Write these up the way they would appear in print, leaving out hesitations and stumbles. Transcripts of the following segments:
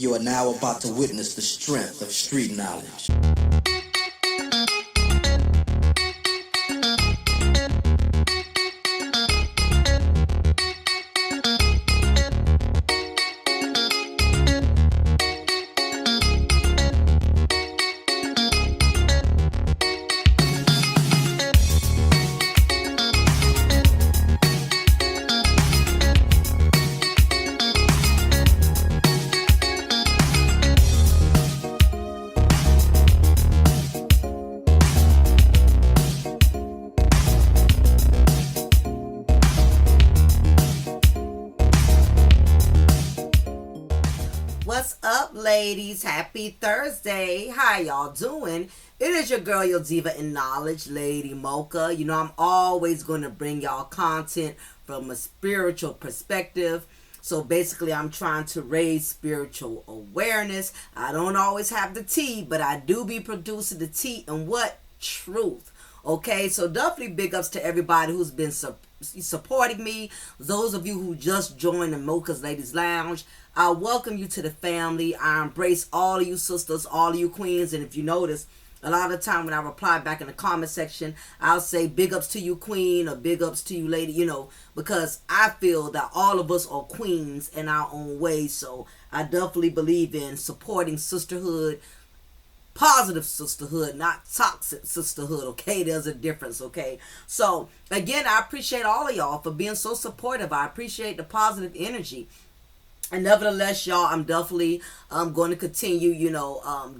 You are now about to witness the strength of street knowledge. What's up, ladies? Happy Thursday. How y'all doing? It is your girl, your diva in knowledge, Lady Mocha. You know, I'm always going to bring y'all content from a spiritual perspective. So basically, I'm trying to raise spiritual awareness. I don't always have the tea, but I do be producing the tea and what? Truth. Okay, so definitely big ups to everybody who's been supporting me. Those of you who just joined the Mocha's Ladies Lounge, I welcome you to the family. I embrace all of you sisters, all of you queens. And if you notice, a lot of the time when I reply back in the comment section, I'll say big ups to you, queen, or big ups to you, lady, you know, because I feel that all of us are queens in our own way. So I definitely believe in supporting sisterhood, positive sisterhood, not toxic sisterhood. Okay, there's a difference. Okay, so again, I appreciate all of y'all for being so supportive. I appreciate the positive energy. And nevertheless, y'all, I'm definitely going to continue,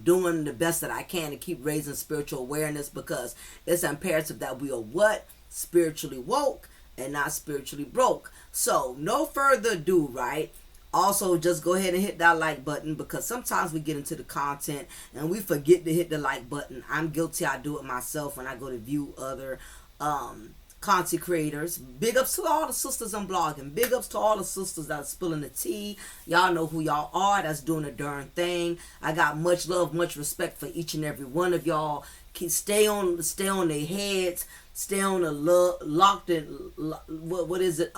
doing the best that I can to keep raising spiritual awareness, because it's imperative that we are what? Spiritually woke and not spiritually broke. So no further ado, right? Also, just go ahead and hit that like button, because sometimes we get into the content and we forget to hit the like button. I'm guilty. I do it myself when I go to view other content creators. Big ups to all the sisters I'm blogging. Big ups to all the sisters that are spilling the tea. Y'all know who y'all are. That's doing a darn thing. I got much love, much respect for each and every one of y'all. Stay on their heads. Stay on the locked in. What is it?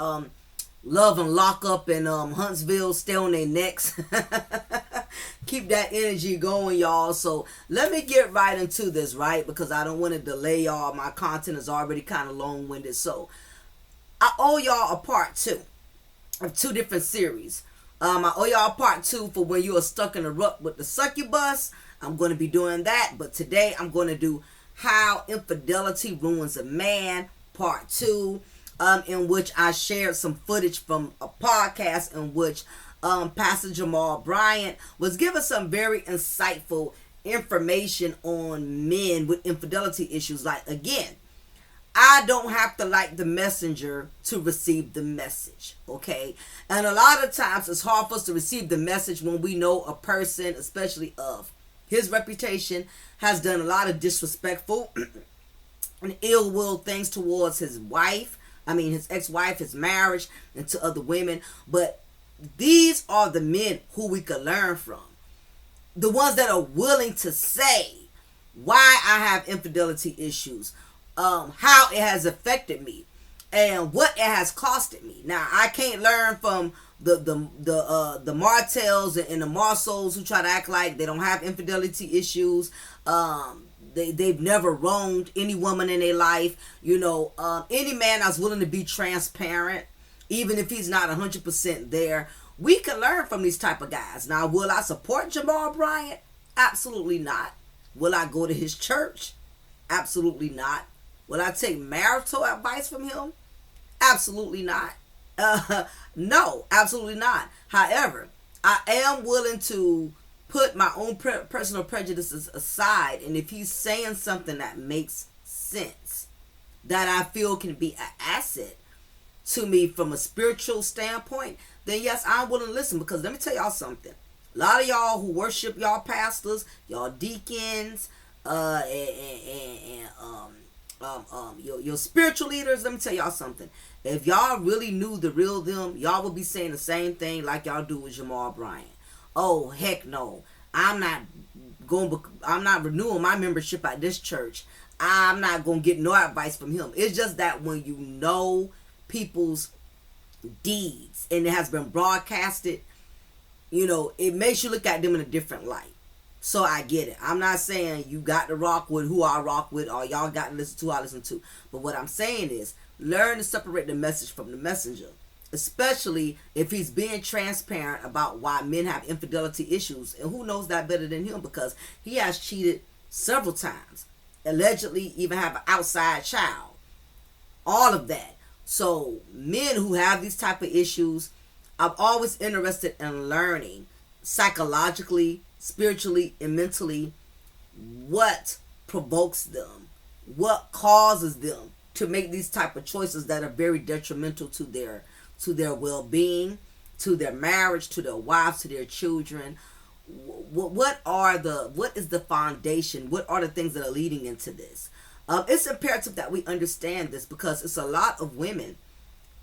Love and lock up in Huntsville. Stay on their necks. Keep that energy going, y'all. So let me get right into this, right? Because I don't want to delay y'all. My content is already kind of long-winded. So I owe y'all a part 2 of 2 different series. I owe y'all a part 2 for when you are stuck in a rut with the succubus. I'm going to be doing that. But today I'm going to do How Infidelity Ruins a Man, part 2. In which I shared some footage from a podcast in which Pastor Jamal Bryant was giving some very insightful information on men with infidelity issues. Like, again, I don't have to like the messenger to receive the message, okay? And a lot of times it's hard for us to receive the message when we know a person, especially of his reputation, has done a lot of disrespectful and ill will things towards his wife. His ex-wife, his marriage, and to other women. But these are the men who we could learn from. The ones that are willing to say why I have infidelity issues, how it has affected me, and what it has costed me. Now, I can't learn from the Martells and the Marceaus who try to act like they don't have infidelity issues. They've never wronged any woman in their life. Any man that's willing to be transparent, even if he's not 100% there, we can learn from these type of guys. Now, will I support Jamal Bryant? Absolutely not. Will I go to his church? Absolutely not. Will I take marital advice from him? Absolutely not. No, absolutely not. However, I am willing to put my own personal prejudices aside, and if he's saying something that makes sense, that I feel can be an asset to me from a spiritual standpoint, then yes, I'm willing to listen. Because let me tell y'all something. A lot of y'all who worship y'all pastors, y'all deacons, your spiritual leaders, let me tell y'all something. If y'all really knew the real them, y'all would be saying the same thing like y'all do with Jamal Bryant. Oh, heck no. I'm not renewing my membership at this church. I'm not going to get no advice from him. It's just that when you know people's deeds and it has been broadcasted, it makes you look at them in a different light. So I get it. I'm not saying you got to rock with who I rock with or y'all got to listen to who I listen to. But what I'm saying is learn to separate the message from the messenger. Especially if he's being transparent about why men have infidelity issues. And who knows that better than him, because he has cheated several times. Allegedly even have an outside child. All of that. So men who have these type of issues, I'm always interested in learning psychologically, spiritually, and mentally what provokes them, what causes them to make these type of choices that are very detrimental to their well-being, to their marriage, to their wives, to their children. What is the foundation? What are the things that are leading into this? It's imperative that we understand this, because it's a lot of women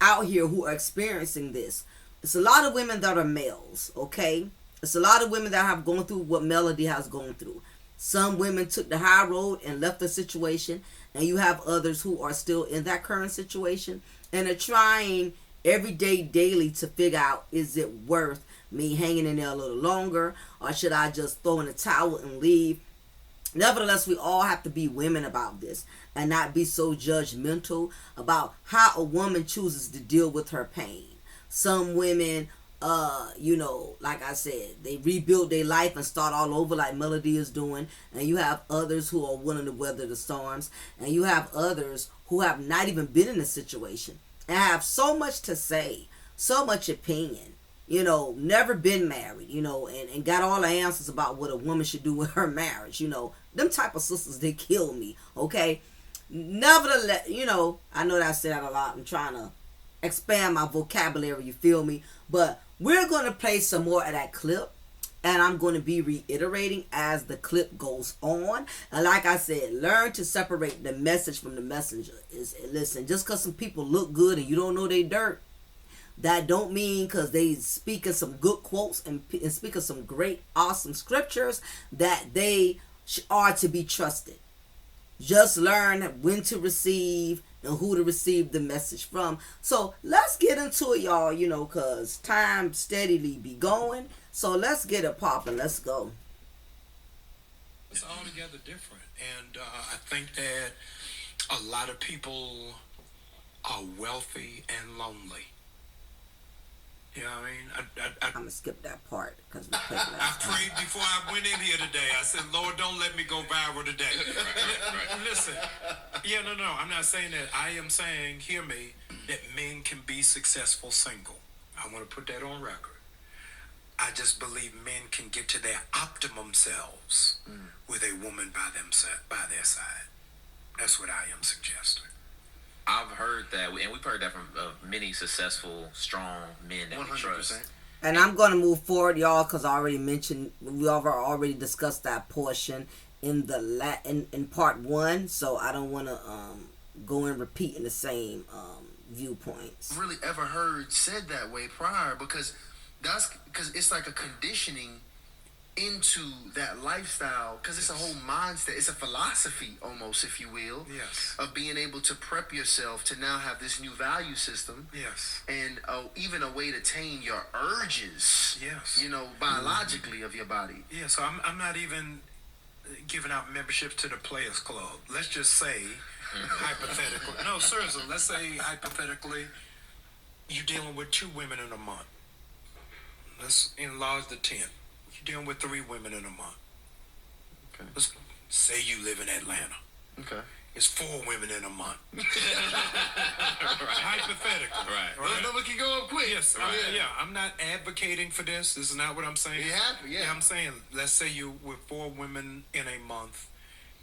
out here who are experiencing this. It's a lot of women that are males, okay? It's a lot of women that have gone through what Melody has gone through. Some women took the high road and left the situation, and you have others who are still in that current situation and are trying every day, daily, to figure out, is it worth me hanging in there a little longer, or should I just throw in the towel and leave? Nevertheless, we all have to be women about this and not be so judgmental about how a woman chooses to deal with her pain. Some women, like I said, they rebuild their life and start all over like Melody is doing. And you have others who are willing to weather the storms. And you have others who have not even been in a situation and have so much to say, so much opinion. Never been married, and got all the answers about what a woman should do with her marriage. Them type of sisters, they kill me, okay? Nevertheless, I know that I said that a lot. I'm trying to expand my vocabulary, you feel me? But we're going to play some more of that clip, and I'm going to be reiterating as the clip goes on. And like I said, learn to separate the message from the messenger. Listen, just because some people look good and you don't know they dirt, that don't mean because they speaking some good quotes and speaking some great, awesome scriptures that they are to be trusted. Just learn when to receive and who to receive the message from. So let's get into it, y'all, because time steadily be going. So let's get it popping. Let's go. It's altogether different. And I think that a lot of people are wealthy and lonely. You know what I mean? I'm going to skip that part because we played I last time. prayed before I went in here today. I said, Lord, don't let me go viral today. Right. Listen. Yeah, no. I'm not saying that. I am saying, hear me, that men can be successful single. I want to put that on record. I just believe men can get to their optimum selves with a woman by their side. That's what I am suggesting. I've heard that, and we've heard that from many successful, strong men that 100%. We trust. And I'm going to move forward, y'all, because I already mentioned, we already discussed that portion in in part 1, so I don't want to go and repeat in the same viewpoints. Really ever heard said that way prior, because it's like a conditioning into that lifestyle, because it's a whole mindset, it's a philosophy almost, if you will, yes, of being able to prep yourself to now have this new value system, yes, and even a way to tame your urges, yes, biologically of your body. Yeah, so I'm not even giving out memberships to the Players Club. Let's just say, hypothetically, no, seriously, let's say hypothetically, you're dealing with 2 women in a month. Let's enlarge the 10. You're dealing with 3 women in a month. Okay. Let's say you live in Atlanta. Okay. It's 4 women in a month. Right. Hypothetical. Right. Those numbers can go up quick. Yes. Right. Yeah. I'm not advocating for this. This is not what I'm saying. Yeah. I'm saying, let's say you with 4 women in a month,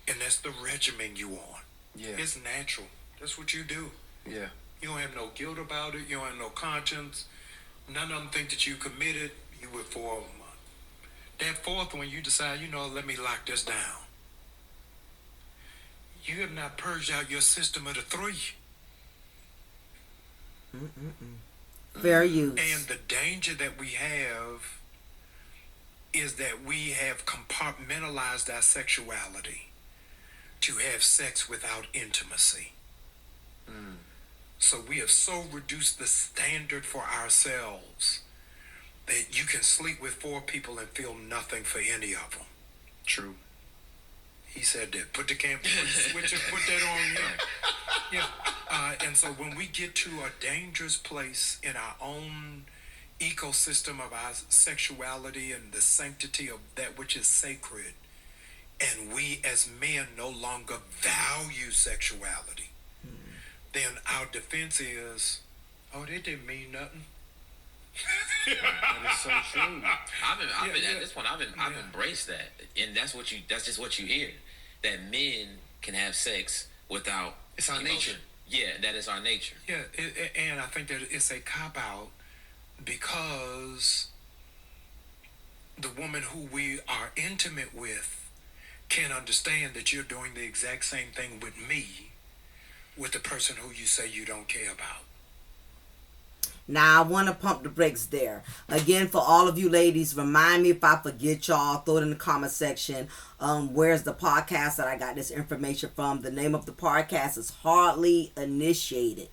and that's the regimen you on. Yeah. It's natural. That's what you do. Yeah. You don't have no guilt about it. You don't have no conscience. None of them think that you committed. You with 4 of them. That 4th one, you decide, let me lock this down. You have not purged out your system of the 3. Fair use. And the danger that we have is that we have compartmentalized our sexuality to have sex without intimacy. So we have so reduced the standard for ourselves that you can sleep with 4 people and feel nothing for any of them. True. He said that. Put the camera, put the switch, and put that on you. Yeah. And so when we get to a dangerous place in our own ecosystem of our sexuality and the sanctity of that which is sacred, and we as men no longer value sexuality, then our defense is, oh, they didn't mean nothing. That is so true. I've been at this point. I've embraced that, and that's just what you hear. That men can have sex without. It's our emotion. nature. Yeah, that is our nature. Yeah, and I think that it's a cop out because the woman who we are intimate with can't understand that you're doing the exact same thing with me, with the person who you say you don't care about. Now, I want to pump the brakes there. Again, for all of you ladies, remind me if I forget y'all, throw it in the comment section. Where's the podcast that I got this information from? The name of the podcast is Hardly Initiated.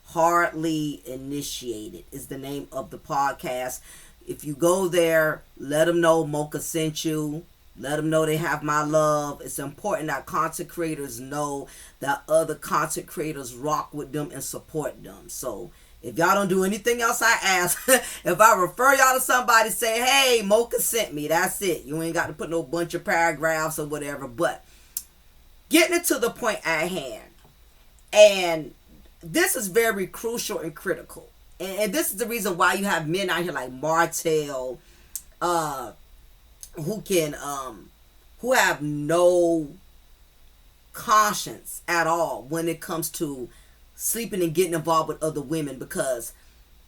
Hardly Initiated is the name of the podcast. If you go there, let them know Mocha sent you. Let them know they have my love. It's important that content creators know that other content creators rock with them and support them. So, if y'all don't do anything else I ask, if I refer y'all to somebody, say, hey, Mocha sent me. That's it. You ain't got to put no bunch of paragraphs or whatever. But getting it to the point at hand. And this is very crucial and critical. And this is the reason why you have men out here like Martell, who have no conscience at all when it comes to sleeping and getting involved with other women, because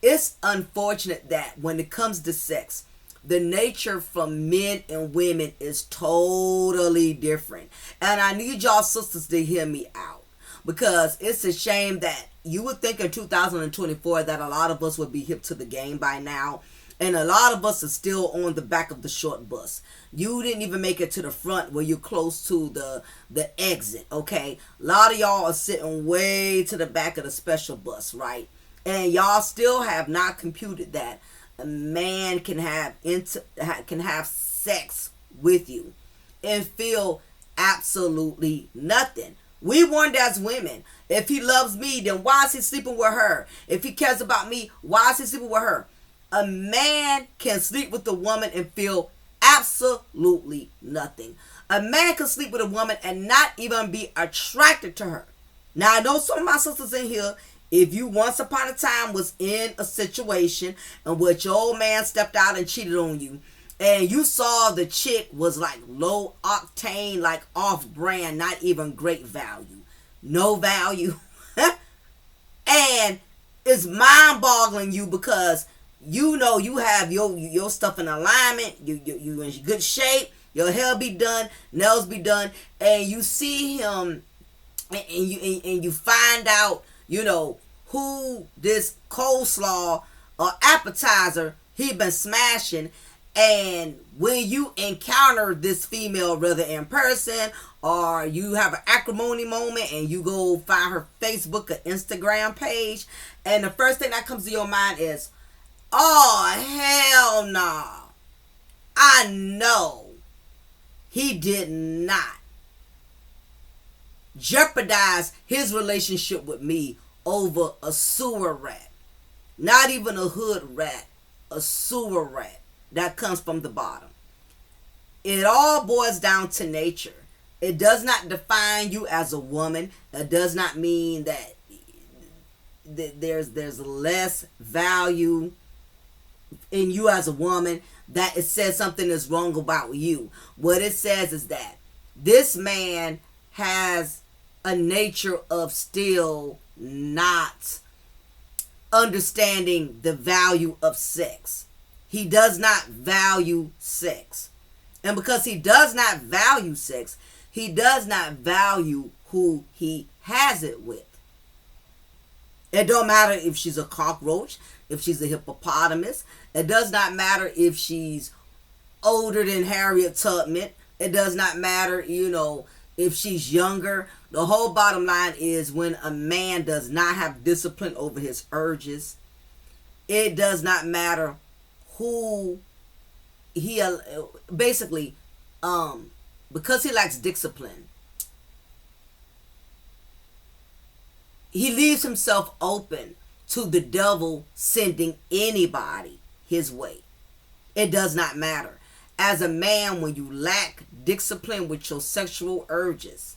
it's unfortunate that when it comes to sex, the nature from men and women is totally different. And I need y'all sisters to hear me out, because it's a shame that you would think in 2024 that a lot of us would be hip to the game by now. And a lot of us are still on the back of the short bus. You didn't even make it to the front where you're close to the exit, okay? A lot of y'all are sitting way to the back of the special bus, right? And y'all still have not computed that a man can have sex with you and feel absolutely nothing. We wonder as women, if he loves me, then why is he sleeping with her? If he cares about me, why is he sleeping with her? A man can sleep with a woman and feel absolutely nothing. A man can sleep with a woman and not even be attracted to her. Now, I know some of my sisters in here, if you once upon a time was in a situation in which your old man stepped out and cheated on you, and you saw the chick was like low octane, like off brand, not even great value, no value, and it's mind boggling you because you know you have your stuff in alignment, you in good shape, your hair be done, nails be done, and you see him and you find out, you know, who this coleslaw or appetizer he been smashing. And when you encounter this female, whether in person or you have an acrimony moment and you go find her Facebook or Instagram page, and the first thing that comes to your mind is, oh, hell no. I know he did not jeopardize his relationship with me over a sewer rat. Not even a hood rat, a sewer rat that comes from the bottom. It all boils down to nature. It does not define you as a woman. It does not mean that there's less value in you as a woman, that it says something is wrong about you. What it says is that this man has a nature of still not understanding the value of sex. He does not value sex. And because he does not value sex, he does not value who he has it with. It don't matter if she's a cockroach, if she's a hippopotamus. It does not matter if she's older than Harriet Tubman. It does not matter, you know, if she's younger. The whole bottom line is when a man does not have discipline over his urges, it does not matter who he basically, because he lacks discipline, he leaves himself open to the devil sending anybody his way. It does not matter. As a man, when you lack discipline with your sexual urges,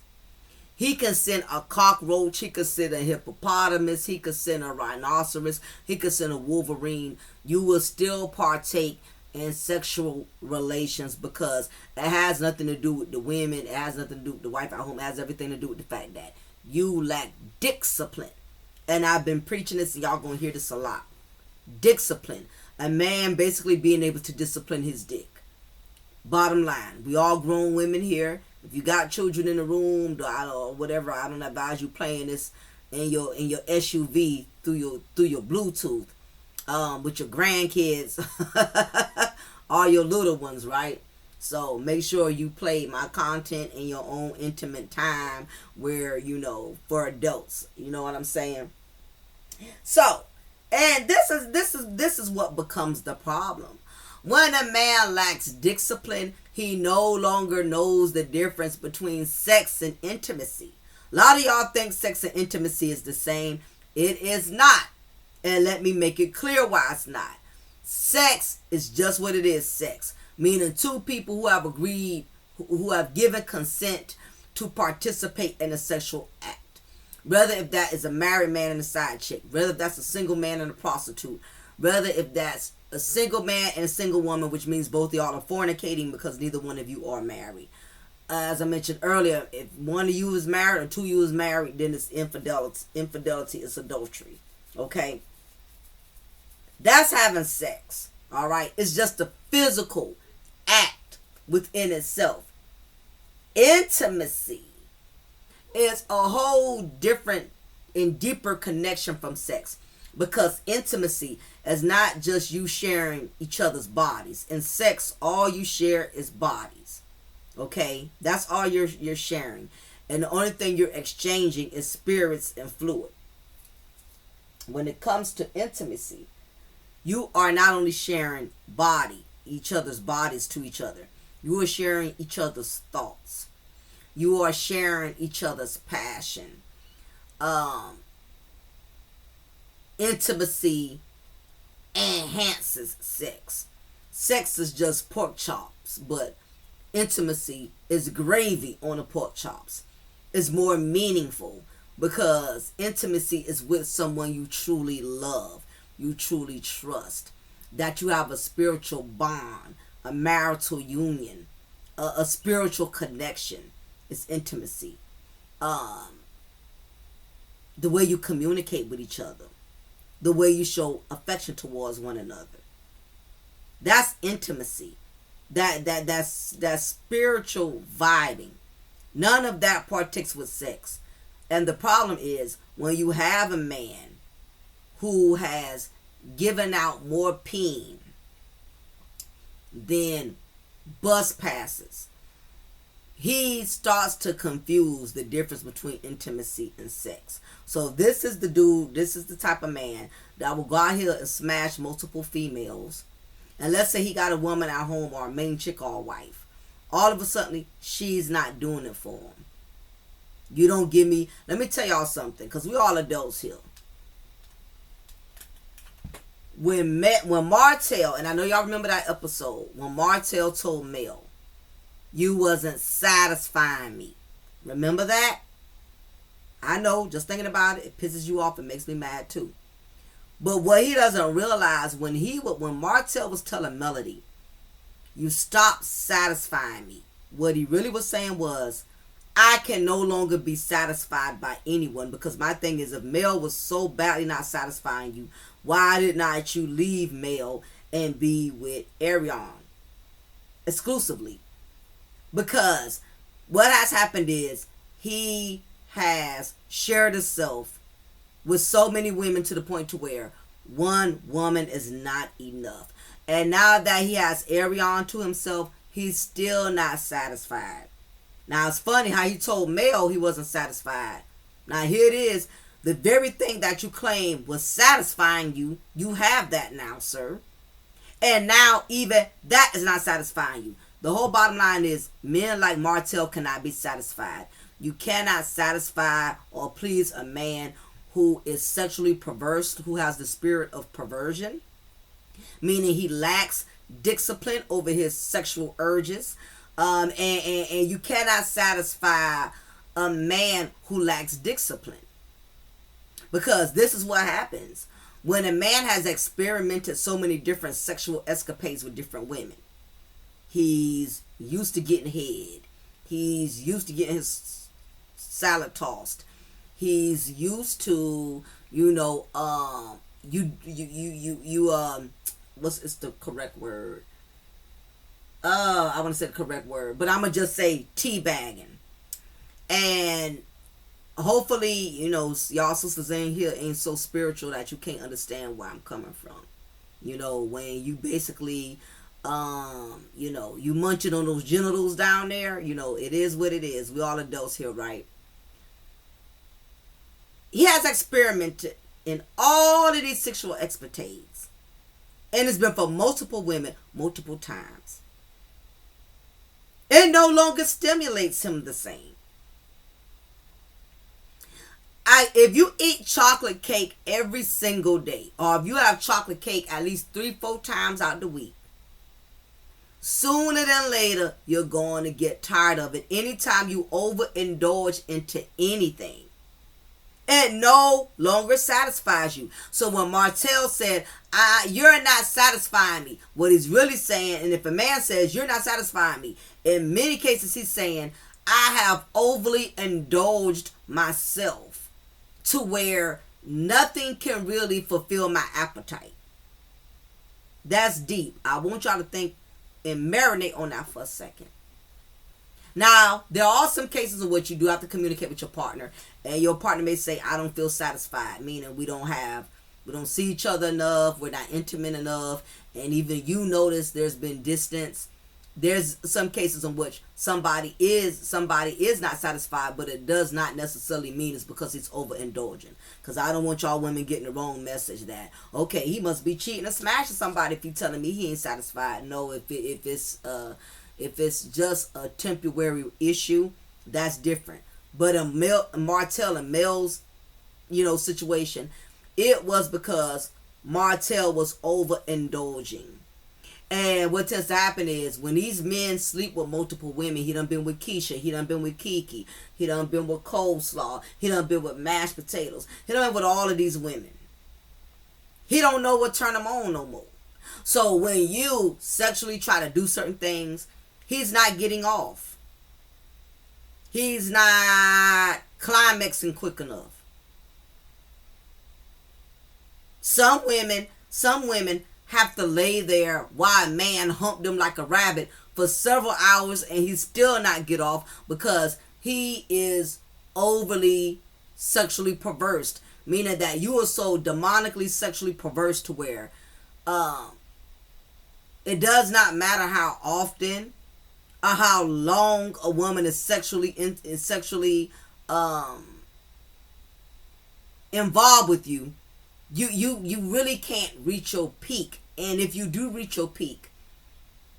he can send a cockroach, he could send a hippopotamus, he could send a rhinoceros, he could send a wolverine. You will still partake in sexual relations because it has nothing to do with the women, it has nothing to do with the wife at home, it has everything to do with the fact that you lack discipline. And I've been preaching this, and y'all gonna hear this a lot. Discipline. A man basically being able to discipline his dick. Bottom line, we all grown women here. If you got children in the room or whatever, I don't advise you playing this in your SUV through your Bluetooth with your grandkids or your little ones, right? So make sure you play my content in your own intimate time where, for adults. You know what I'm saying? So, and this is what becomes the problem. When a man lacks discipline, he no longer knows the difference between sex and intimacy. A lot of y'all think sex and intimacy is the same. It is not. And let me make it clear why it's not. Sex is just what it is, sex. Meaning two people who have agreed, who have given consent to participate in a sexual act. Whether if that is a married man and a side chick. Whether if that's a single man and a prostitute. Whether if that's a single man and a single woman, which means both of y'all are fornicating because neither one of you are married. As I mentioned earlier, if one of you is married or two of you is married, then it's infidelity. Infidelity is adultery. Okay? That's having sex. Alright? It's just a physical act within itself. Intimacy is a whole different and deeper connection from sex. Because intimacy is not just you sharing each other's bodies. In sex, all you share is bodies. Okay? That's all you're sharing. And the only thing you're exchanging is spirits and fluid. When it comes to intimacy, you are not only sharing each other's bodies to each other. You are sharing each other's thoughts. You are sharing each other's passion. Intimacy enhances sex. Sex is just pork chops, but intimacy is gravy on the pork chops. It's more meaningful because intimacy is with someone you truly love, you truly trust, that you have a spiritual bond, a marital union, a spiritual connection. It's intimacy. The way you communicate with each other. The way you show affection towards one another. That's intimacy. That's spiritual vibing. None of that partakes with sex. And the problem is when you have a man who has given out more peen than bus passes, he starts to confuse the difference between intimacy and sex. So this is the dude, this is the type of man that will go out here and smash multiple females. And let's say he got a woman at home or a main chick or a wife. All of a sudden, she's not doing it for him. You don't give me... Let me tell y'all something, because we all adults here. When Martell, and I know y'all remember that episode, when Martell told Mel, you wasn't satisfying me. Remember that? I know, just thinking about it, it pisses you off. It makes me mad too. But what he doesn't realize, when Martell was telling Melody, you stopped satisfying me, what he really was saying was, I can no longer be satisfied by anyone, because my thing is, if Mel was so badly not satisfying you, why did not you leave Mel and be with Arion exclusively? Because what has happened is he has shared himself with so many women to the point to where one woman is not enough. And now that he has Arion to himself, he's still not satisfied. Now it's funny how he told Mel he wasn't satisfied. Now here it is. The very thing that you claim was satisfying you, you have that now, sir. And now even that is not satisfying you. The whole bottom line is men like Martell cannot be satisfied. You cannot satisfy or please a man who is sexually perverse, who has the spirit of perversion, meaning he lacks discipline over his sexual urges. And you cannot satisfy a man who lacks discipline. Because this is what happens when a man has experimented so many different sexual escapades with different women. He's used to getting head. He's used to getting his salad tossed. He's used to, what's the correct word? I want to say the correct word, but I'm going to just say teabagging. And hopefully, y'all sisters in here ain't so spiritual that you can't understand where I'm coming from. When you basically, you munching on those genitals down there, it is what it is. We all adults here, right? He has experimented in all of these sexual escapades. And it's been for multiple women, multiple times. It no longer stimulates him the same. If you eat chocolate cake every single day, or if you have chocolate cake at least 3-4 times out the week, sooner than later, you're going to get tired of it. Anytime you overindulge into anything, it no longer satisfies you. So when Martell said, you're not satisfying me, what he's really saying, and if a man says, you're not satisfying me, in many cases he's saying, I have overly indulged myself to where nothing can really fulfill my appetite. That's deep. I want y'all to think and marinate on that for a second. Now, there are some cases in which you do have to communicate with your partner, and your partner may say, I don't feel satisfied, meaning we don't see each other enough, we're not intimate enough, and even you notice there's been distance. There's some cases in which somebody is not satisfied, but it does not necessarily mean it's because he's overindulgent. Because I don't want y'all women getting the wrong message that, okay, he must be cheating or smashing somebody if he's telling me he ain't satisfied. No, if it's just a temporary issue, that's different. But a Martell and Mel's, situation, it was because Martell was overindulging. And what tends to happen is when these men sleep with multiple women, he done been with Keisha, he done been with Kiki, he done been with coleslaw, he done been with mashed potatoes, he done been with all of these women. He don't know what turn him on no more. So when you sexually try to do certain things, he's not getting off. He's not climaxing quick enough. Some women have to lay there while a man humped them like a rabbit for several hours and he still not get off because he is overly sexually perverse. Meaning that you are so demonically sexually perverse to where it does not matter how often or how long a woman is sexually involved with you. You really can't reach your peak. And if you do reach your peak,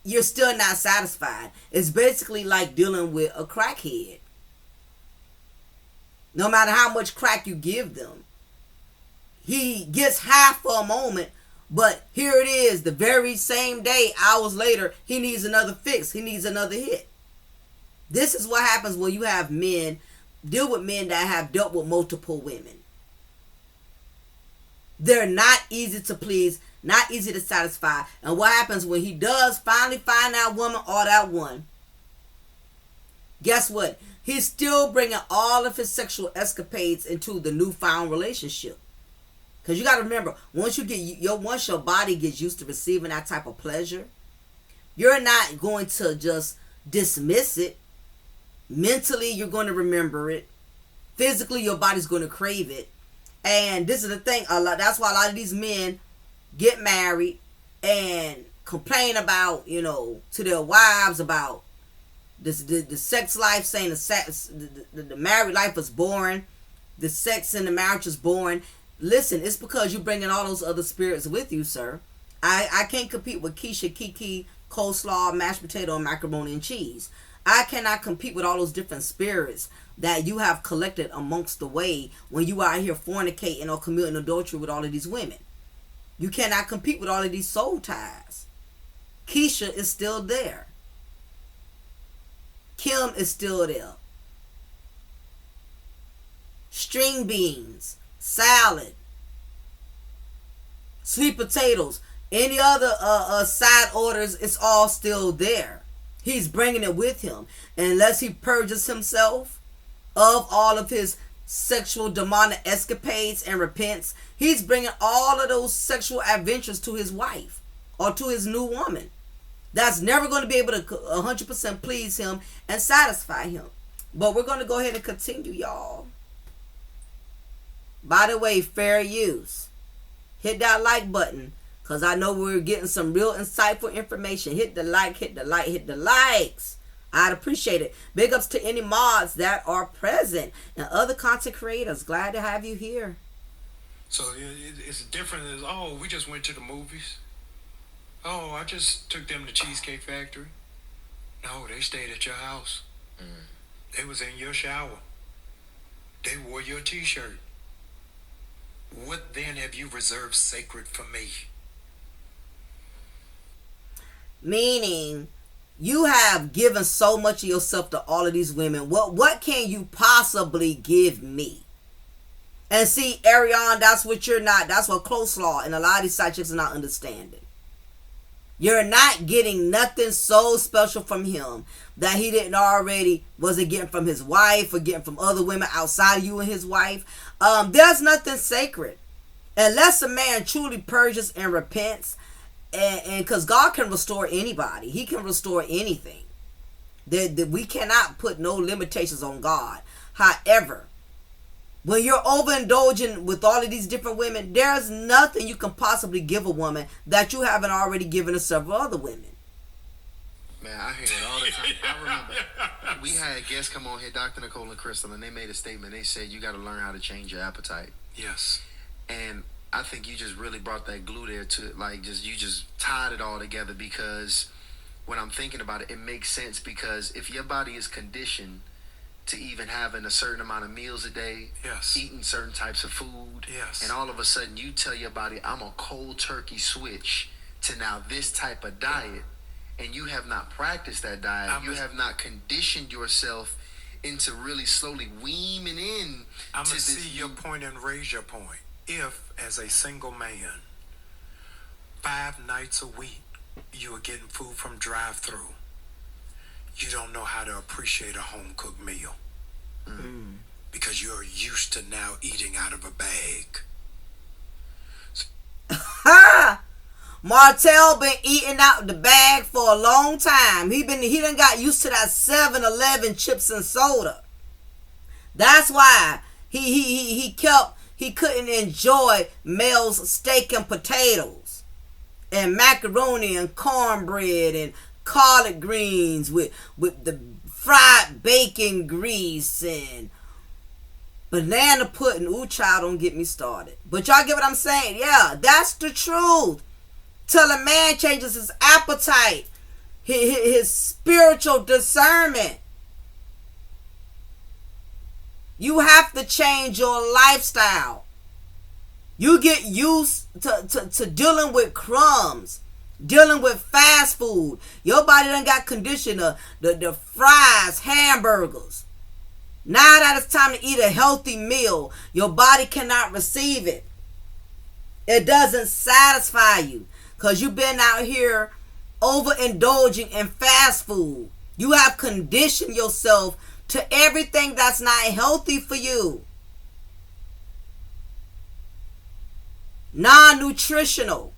you're still not satisfied. It's basically like dealing with a crackhead. No matter how much crack you give them, he gets high for a moment, but here it is, the very same day, hours later, he needs another fix. He needs another hit. This is what happens when you have men, deal with men that have dealt with multiple women. They're not easy to please, not easy to satisfy. And what happens when he does finally find that woman or that one? Guess what? He's still bringing all of his sexual escapades into the newfound relationship. Because you got to remember, once your body gets used to receiving that type of pleasure, you're not going to just dismiss it. Mentally, you're going to remember it. Physically, your body's going to crave it. And this is the thing, that's why a lot of these men get married and complain about, to their wives about the sex life, saying the married life is boring, the sex in the marriage is boring. Listen, it's because you're bringing all those other spirits with you, sir. I can't compete with Keisha, Kiki, coleslaw, mashed potato, and macaroni and cheese. I cannot compete with all those different spirits that you have collected amongst the way when you are out here fornicating or committing adultery with all of these women. You cannot compete with all of these soul ties. Keisha is still there. Kim is still there. String beans, salad, sweet potatoes, any other side orders, it's all still there. He's bringing it with him. And unless he purges himself of all of his sexual demonic escapades and repents, he's bringing all of those sexual adventures to his wife or to his new woman. That's never going to be able to 100% please him and satisfy him. But we're going to go ahead and continue, y'all. By the way, fair use. Hit that like button, because I know we're getting some real insightful information. Hit the like, hit the like, hit the likes. I'd appreciate it. Big ups to any mods that are present and other content creators. Glad to have you here. So it's different as, oh, we just went to the movies. Oh, I just took them to Cheesecake Factory. No, they stayed at your house. They was in your shower. They wore your t-shirt. What then have you reserved sacred for me? Meaning, you have given so much of yourself to all of these women. What can you possibly give me? And see, Ariane, that's what you're not. That's what coleslaw and a lot of these side chicks are not understanding. You're not getting nothing so special from him that he didn't already, wasn't getting from his wife or getting from other women outside of you and his wife. There's nothing sacred. Unless a man truly purges and repents, and because God can restore anybody. He can restore anything. We cannot put no limitations on God. However, when you're overindulging with all of these different women, there's nothing you can possibly give a woman that you haven't already given to several other women. Man, I hear it all the time. I remember we had guests come on here, Dr. Nicole and Crystal, and they made a statement. They said, you got to learn how to change your appetite. Yes. And I think you just really brought that glue there to it. Like, you just tied it all together, because when I'm thinking about it, it makes sense, because if your body is conditioned to even having a certain amount of meals a day, yes, eating certain types of food, yes, and all of a sudden you tell your body, I'm a cold turkey switch to now this type of diet, and you have not practiced that diet, you have not conditioned yourself into really slowly weaning in. I'm going to see your point and raise your point. If, as a single man, 5 nights a week, you are getting food from drive-thru, you don't know how to appreciate a home-cooked meal. Because you're used to now eating out of a bag. Martell been eating out the bag for a long time. He done got used to that 7-Eleven chips and soda. That's why he couldn't enjoy Mel's steak and potatoes and macaroni and cornbread and collard greens with the fried bacon grease and banana pudding. Ooh, child, don't get me started. But y'all get what I'm saying? Yeah, that's the truth. Till a man changes his appetite, his spiritual discernment. You have to change your lifestyle. You get used to dealing with crumbs, dealing with fast food. Your body done got conditioned to the fries, hamburgers. Now that it's time to eat a healthy meal, your body cannot receive it. It doesn't satisfy you because you've been out here overindulging in fast food. You have conditioned yourself to everything that's not healthy for you. Non-nutritional.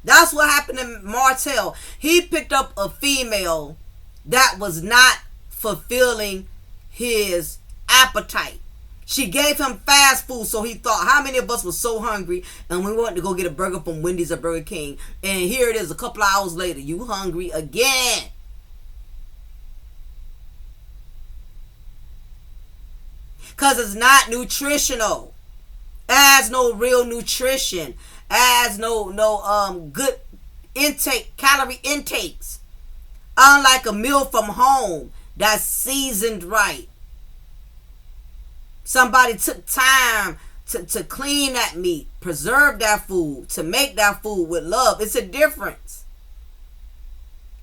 That's what happened to Martell. He picked up a female that was not fulfilling his appetite. She gave him fast food, so he thought, how many of us were so hungry and we wanted to go get a burger from Wendy's or Burger King, and here it is a couple hours later, you hungry again. Because it's not nutritional. It has no real nutrition. Has no good calorie intakes. Unlike a meal from home that's seasoned right. Somebody took time to clean that meat, preserve that food, to make that food with love. It's a difference.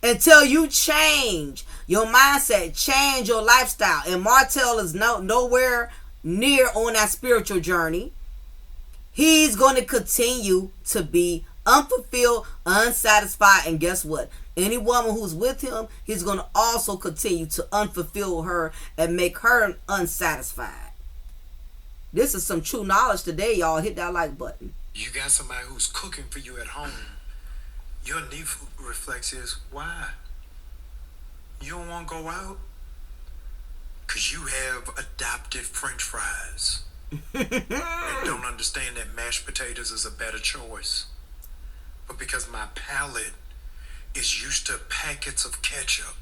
Until you change your mindset, change your lifestyle. And Martell is nowhere near on that spiritual journey. He's going to continue to be unfulfilled, unsatisfied, and guess what? Any woman who's with him, he's going to also continue to unfulfill her and make her unsatisfied. This is some true knowledge today, y'all. Hit that like button. You got somebody who's cooking for you at home. Your knee reflex is, why? You don't want to go out? Because you have adopted French fries. And don't understand that mashed potatoes is a better choice. But because my palate is used to packets of ketchup,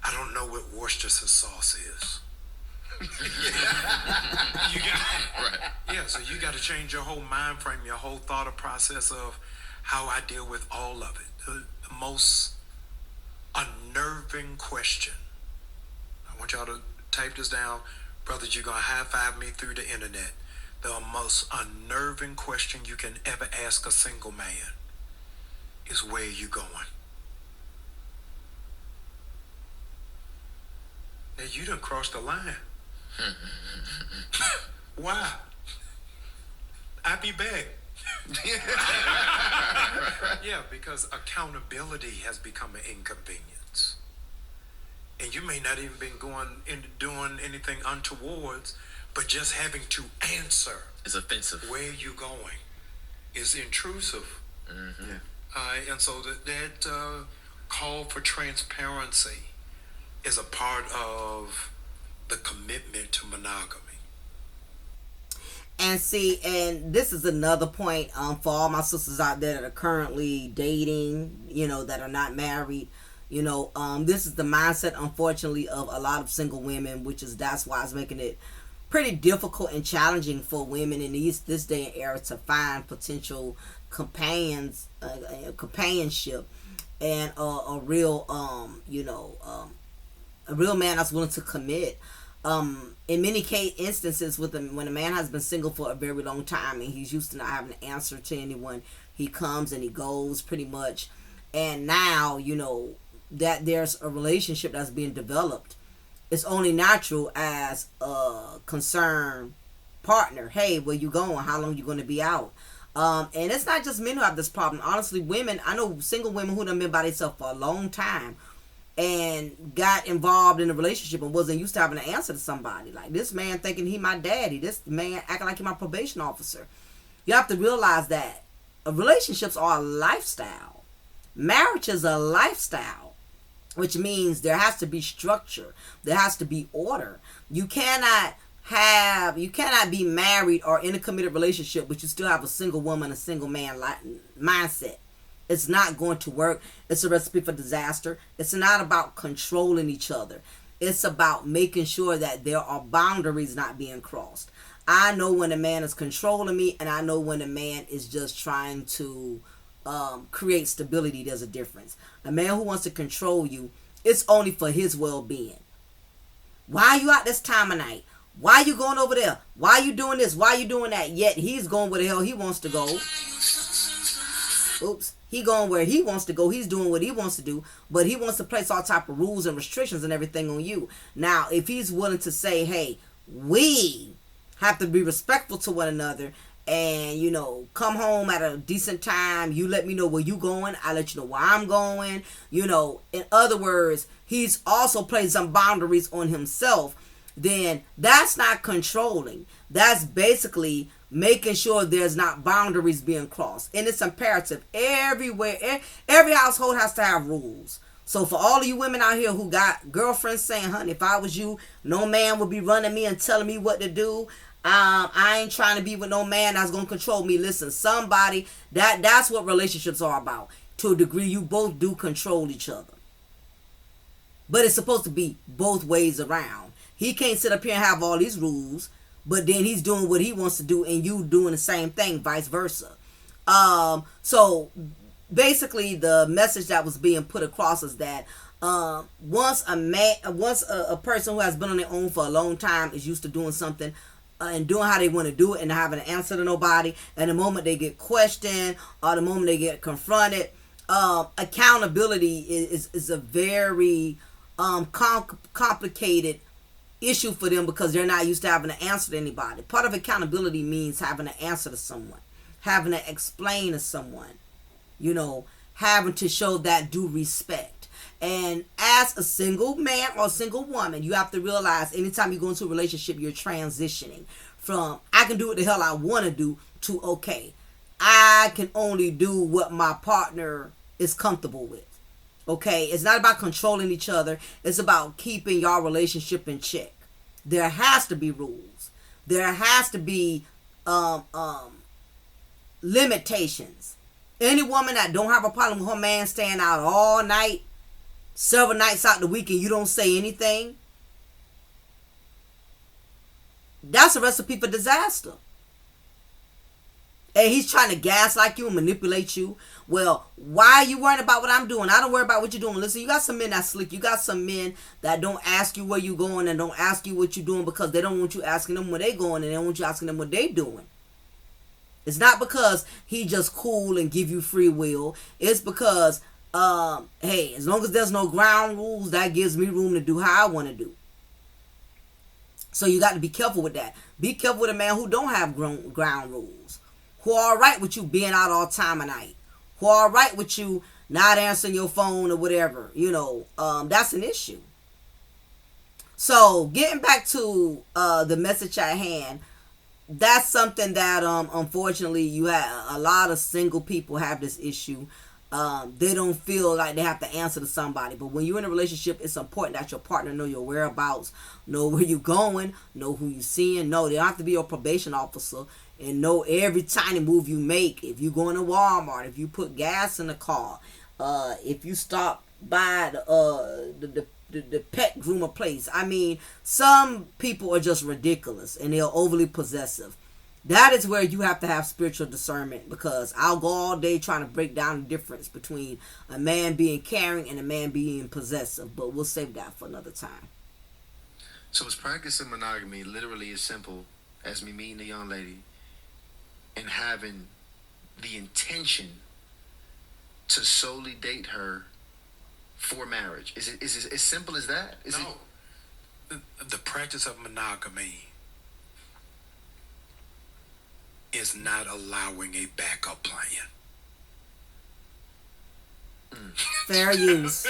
I don't know what Worcestershire sauce is. So you got to change your whole mind frame, your whole thought process of how I deal with all of it. The most unnerving question. I want y'all to type this down. Brothers, you're going to high-five me through the internet. The most unnerving question you can ever ask a single man is, where are you going? Now, you done crossed the line. Why? I'll be back. Yeah, because accountability has become an inconvenience. And you may not even been doing anything untowards, but just having to answer It's offensive. where you going is intrusive. Mm-hmm. And so that call for transparency is a part of the commitment to monogamy. And see, and this is another point for all my sisters out there that are currently dating, that are not married. This is the mindset, unfortunately, of a lot of single women, that's why it's making it pretty difficult and challenging for women in this day and era to find potential companionship and a real man that's willing to commit. In many instances, when a man has been single for a very long time and he's used to not having an answer to anyone, he comes and he goes pretty much. And now, that there's a relationship that's being developed, it's only natural as a concerned partner. Hey, where you going? How long you going to be out? And it's not just men who have this problem. Honestly, women, I know single women who done been by themselves for a long time and got involved in a relationship and wasn't used to having to answer to somebody. Like, this man thinking he my daddy. This man acting like he my probation officer. You have to realize that relationships are a lifestyle. Marriage is a lifestyle, which means there has to be structure. There has to be order. You cannot be married or in a committed relationship, but you still have a single woman, a single man mindset. It's not going to work. It's a recipe for disaster. It's not about controlling each other. It's about making sure that there are boundaries not being crossed. I know when a man is controlling me, and I know when a man is just trying to create stability. There's a difference. A man who wants to control you, it's only for his well-being. Why are you out this time of night? Why are you going over there? Why are you doing this? Why are you doing that? Yet he's going where the hell he wants to go. Oops. He going where he wants to go. He's doing what he wants to do. But he wants to place all type of rules and restrictions and everything on you. Now, if he's willing to say, hey, we have to be respectful to one another and, come home at a decent time. You let me know where you going. I let you know where I'm going. In other words, he's also placed some boundaries on himself. Then that's not controlling. That's basically making sure there's not boundaries being crossed. And it's imperative. Everywhere, every household has to have rules. So for all of you women out here who got girlfriends saying, honey, if I was you, no man would be running me and telling me what to do. I ain't trying to be with no man that's going to control me. Listen, somebody, that's what relationships are about. To a degree, you both do control each other. But it's supposed to be both ways around. He can't sit up here and have all these rules, but then he's doing what he wants to do and you doing the same thing, vice versa. So basically the message that was being put across is that once a person who has been on their own for a long time is used to doing something and doing how they want to do it and not having an answer to nobody, and the moment they get questioned or the moment they get confronted, accountability is a very complicated issue for them because they're not used to having to answer to anybody. Part of accountability means having to answer to someone, having to explain to someone, having to show that due respect. And as a single man or a single woman, you have to realize anytime you go into a relationship, you're transitioning from I can do what the hell I want to do to okay, I can only do what my partner is comfortable with. Okay, it's not about controlling each other. It's about keeping your relationship in check. There has to be rules. There has to be limitations. Any woman that don't have a problem with her man staying out all night, several nights out the week, and you don't say anything, that's a recipe for disaster. And he's trying to gaslight you and manipulate you. Well, why are you worrying about what I'm doing? I don't worry about what you're doing. Listen, you got some men that's slick. You got some men that don't ask you where you going and don't ask you what you're doing because they don't want you asking them where they going and they don't want you asking them what they doing. It's not because he just cool and give you free will. It's because, hey, as long as there's no ground rules, that gives me room to do how I want to do. So you got to be careful with that. Be careful with a man who don't have ground rules. Who are alright with you being out all time of night. Who are alright with you not answering your phone or whatever. That's an issue. So getting back to the message at hand, that's something that unfortunately you have a lot of single people have this issue. They don't feel like they have to answer to somebody. But when you're in a relationship, it's important that your partner know your whereabouts, know where you're going, know who you're seeing. No, they don't have to be your probation officer and know every tiny move you make. If you go into Walmart, if you put gas in the car, if you stop by the pet groomer place. I mean, some people are just ridiculous and they're overly possessive. That is where you have to have spiritual discernment, because I'll go all day trying to break down the difference between a man being caring and a man being possessive, but we'll save that for another time. So is practicing monogamy literally as simple as me meeting a young lady and having the intention to solely date her for marriage? Is it as simple as that? The practice of monogamy is not allowing a backup plan. Fair use.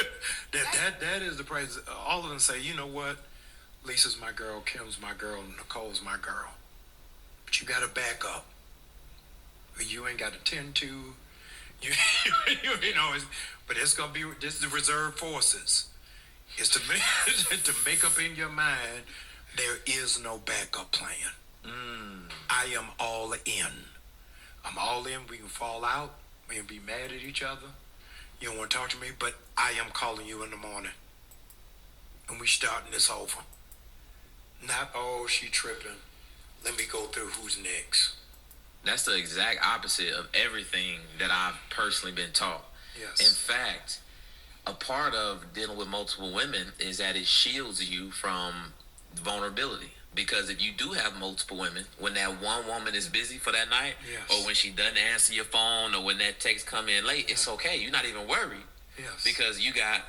that is the practice. All of them say, you know what? Lisa's my girl, Kim's my girl, Nicole's my girl. But you got to back up. You ain't got to tend to. But it's gonna be this is the reserve forces. Is to make up in your mind there is no backup plan. I am all in. I'm all in. We can fall out. We can be mad at each other. You don't want to talk to me, but I am calling you in the morning, and we starting this over. Not she tripping. Let me go through who's next. That's the exact opposite of everything that I've personally been taught. Yes. In fact, a part of dealing with multiple women is that it shields you from vulnerability. Because if you do have multiple women, when that one woman is busy for that night, yes, or when she doesn't answer your phone, or when that text come in late, it's okay. You're not even worried. Yes. Because you got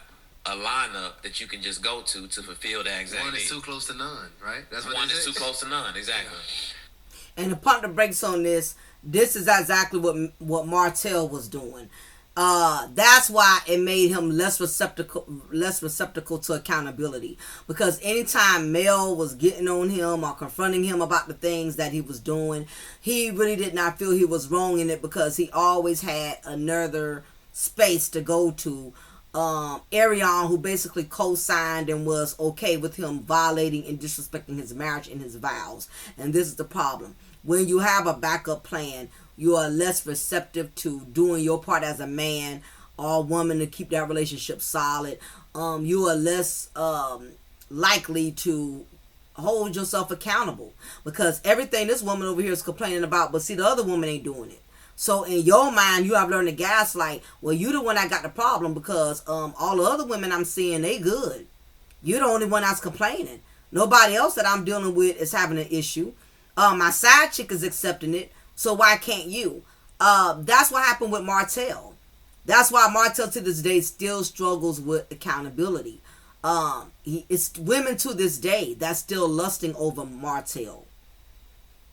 a lineup that you can just go to fulfill that exact One is need. too close to none, right? That's what One it is too close to none, exactly. Yeah. And the part that breaks on this is exactly what Martell was doing. That's why it made him less receptacle to accountability, because anytime Mel was getting on him or confronting him about the things that he was doing, he really did not feel he was wrong in it, because he always had another space to go to. Arion, who basically co-signed and was okay with him violating and disrespecting his marriage and his vows. And this is the problem. When you have a backup plan, you are less receptive to doing your part as a man or woman to keep that relationship solid. You are less likely to hold yourself accountable, because everything this woman over here is complaining about, but see, the other woman ain't doing it. So in your mind, you have learned to gaslight. Well, you the one that got the problem because all the other women I'm seeing, they good. You're the only one that's complaining. Nobody else that I'm dealing with is having an issue. My side chick is accepting it, so why can't you? That's what happened with Martell. That's why Martell to this day still struggles with accountability. It's women to this day that's still lusting over Martell.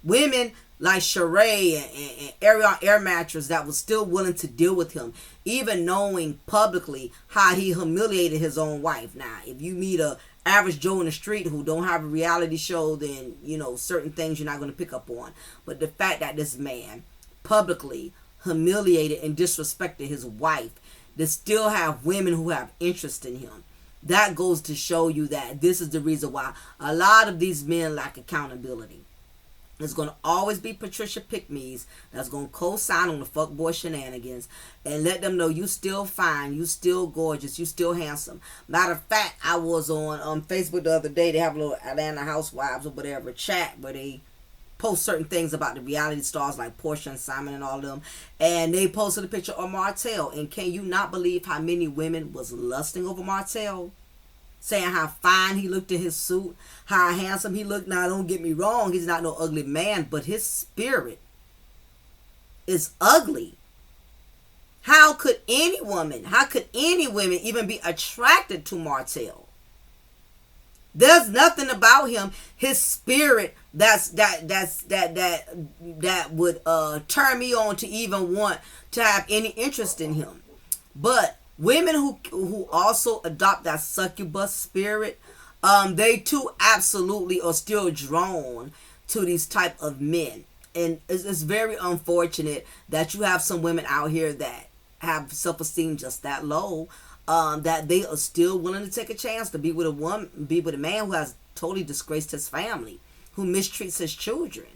Women like Sheree and Ariel Air Mattress that was still willing to deal with him, even knowing publicly how he humiliated his own wife. Now, if you meet a average Joe in the street who don't have a reality show, then, you know, certain things you're not going to pick up on. But the fact that this man publicly humiliated and disrespected his wife, that still have women who have interest in him, that goes to show you that this is the reason why a lot of these men lack accountability. There's going to always be Patricia Pick-me's that's going to co-sign on the fuckboy shenanigans and let them know you still fine, you still gorgeous, you still handsome. Matter of fact, I was on Facebook the other day. They have a little Atlanta Housewives or whatever chat where they post certain things about the reality stars like Portia and Simon and all of them. And they posted a picture of Martell. And can you not believe how many women was lusting over Martell? Saying how fine he looked in his suit, how handsome he looked. Now, don't get me wrong, he's not no ugly man, but his spirit is ugly. How could any woman even be attracted to Martell? There's nothing about him, his spirit, that would turn me on to even want to have any interest in him. But women who also adopt that succubus spirit, they too absolutely are still drawn to these type of men. And it's very unfortunate that you have some women out here that have self-esteem just that low, that they are still willing to take a chance to be with a man who has totally disgraced his family, who mistreats his children,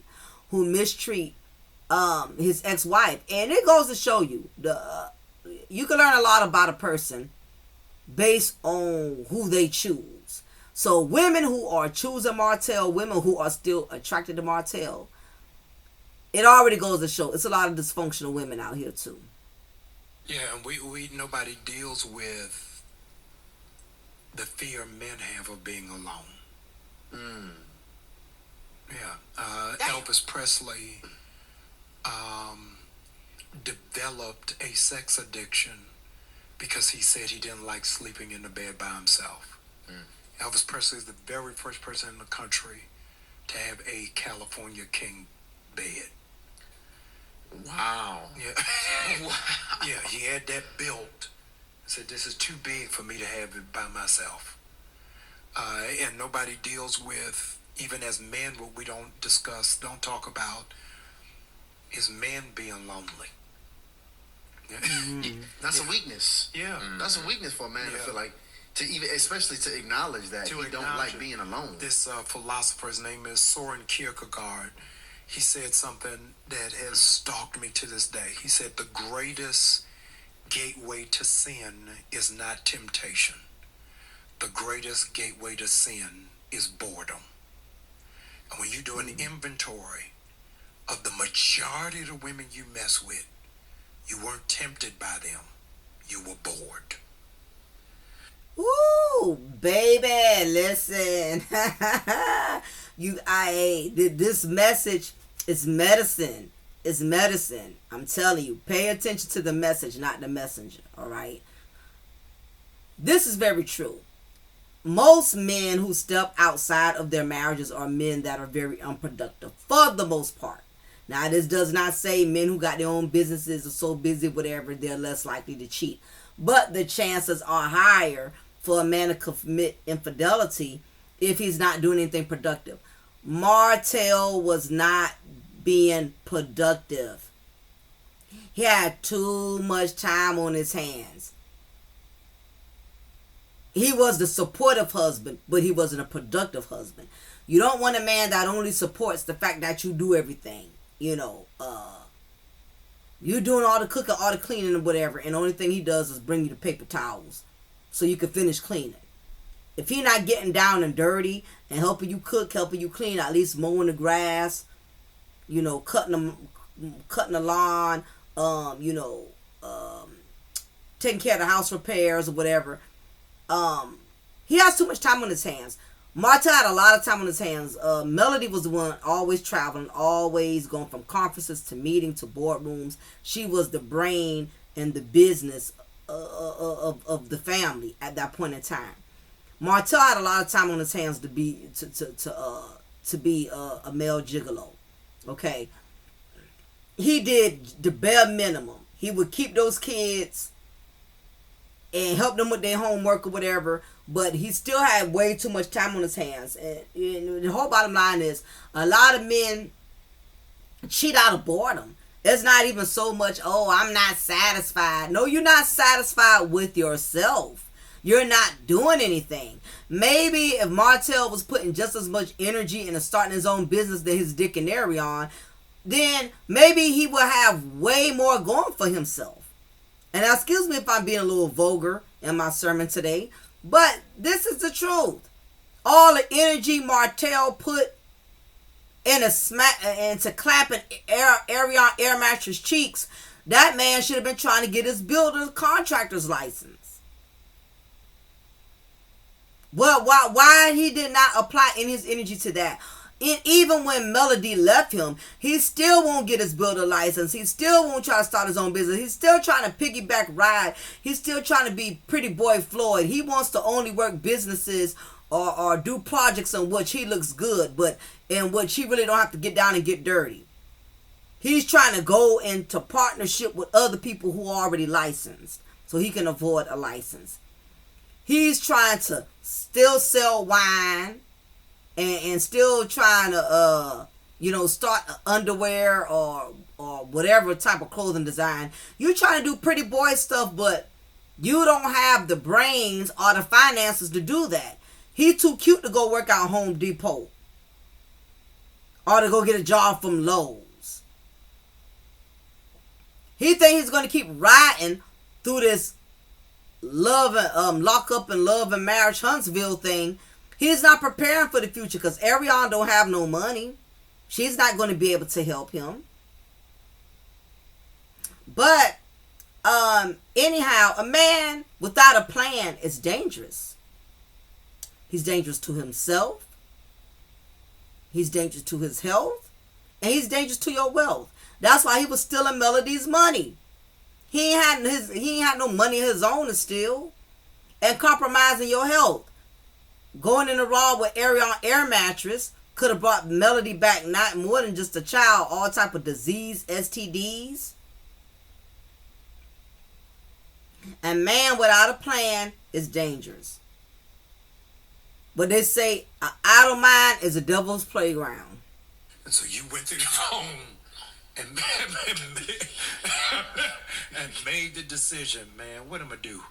who mistreat his ex-wife. And it goes to show you you can learn a lot about a person based on who they choose. So women who are choosing Martell, women who are still attracted to Martell, it already goes to show it's a lot of dysfunctional women out here too. Yeah, and we nobody deals with the fear men have of being alone. Yeah, Elvis Presley developed a sex addiction because he said he didn't like sleeping in the bed by himself. Elvis Presley is the very first person in the country to have a California king bed. Wow. Yeah. Wow. Yeah, he had that built. Said, this is too big for me to have it by myself. And nobody deals with, even as men, what we don't talk about, is men being lonely. Yeah. That's a weakness. Yeah. That's a weakness for a man to feel like, to even, especially to acknowledge that he don't like being alone. This philosopher's name is Soren Kierkegaard. He said something that has stalked me to this day. He said the greatest gateway to sin is not temptation. The greatest gateway to sin is boredom. And when you do an inventory of the majority of the women you mess with, you weren't tempted by them. You were bored. Ooh, baby, listen. This message is medicine. It's medicine. I'm telling you, pay attention to the message, not the messenger, all right? This is very true. Most men who step outside of their marriages are men that are very unproductive, for the most part. Now, this does not say men who got their own businesses are so busy, whatever, they're less likely to cheat. But the chances are higher for a man to commit infidelity if he's not doing anything productive. Martell was not being productive. He had too much time on his hands. He was the supportive husband, but he wasn't a productive husband. You don't want a man that only supports the fact that you do everything. You know, you're doing all the cooking, all the cleaning and whatever, and the only thing he does is bring you the paper towels so you can finish cleaning. If he's not getting down and dirty and helping you cook, helping you clean, at least mowing the grass, you know, cutting the lawn, you know, taking care of the house repairs or whatever. He has too much time on his hands. Marta had a lot of time on his hands. Melody was the one always traveling, always going from conferences to meetings to boardrooms. She was the brain and the business of the family at that point in time. Marta had a lot of time on his hands to be a male gigolo. Okay, he did the bare minimum. He would keep those kids and help them with their homework or whatever, but he still had way too much time on his hands. And the whole bottom line is, a lot of men cheat out of boredom. It's not even so much, oh, I'm not satisfied. No, you're not satisfied with yourself. You're not doing anything. Maybe if Martell was putting just as much energy into starting his own business than his Dick and 𝓜𝓸𝓬𝓱𝓪'𝓼, then maybe he will have way more going for himself. And now, excuse me if I'm being a little vulgar in my sermon today, but this is the truth. All the energy Martell put into clapping Air Mattress cheeks, that man should have been trying to get his builder's contractor's license. Well, why he did not apply any of his energy to that? And even when Melody left him, he still won't get his builder license. He still won't try to start his own business. He's still trying to piggyback ride. He's still trying to be Pretty Boy Floyd. He wants to only work businesses or do projects in which he looks good, but in which he really don't have to get down and get dirty. He's trying to go into partnership with other people who are already licensed so he can avoid a license. He's trying to still sell wine and still trying to, start underwear or whatever type of clothing design. You're trying to do pretty boy stuff, but you don't have the brains or the finances to do that. He's too cute to go work out Home Depot or to go get a job from Lowe's. He thinks he's going to keep riding through this love and lock up and love and marriage Huntsville thing. He's not preparing for the future because Ariane don't have no money. She's not going to be able to help him. But anyhow, a man without a plan is dangerous. He's dangerous to himself. He's dangerous to his health. And he's dangerous to your wealth. That's why he was stealing Melody's money. He ain't had no money of his own to steal. And compromising your health. Going in the raw with Ariane Air Mattress could have brought Melody back not more than just a child, all type of disease, STDs. A man without a plan is dangerous. But they say an idle mind is a devil's playground. And so you went to the phone and made the decision, man. What am I do?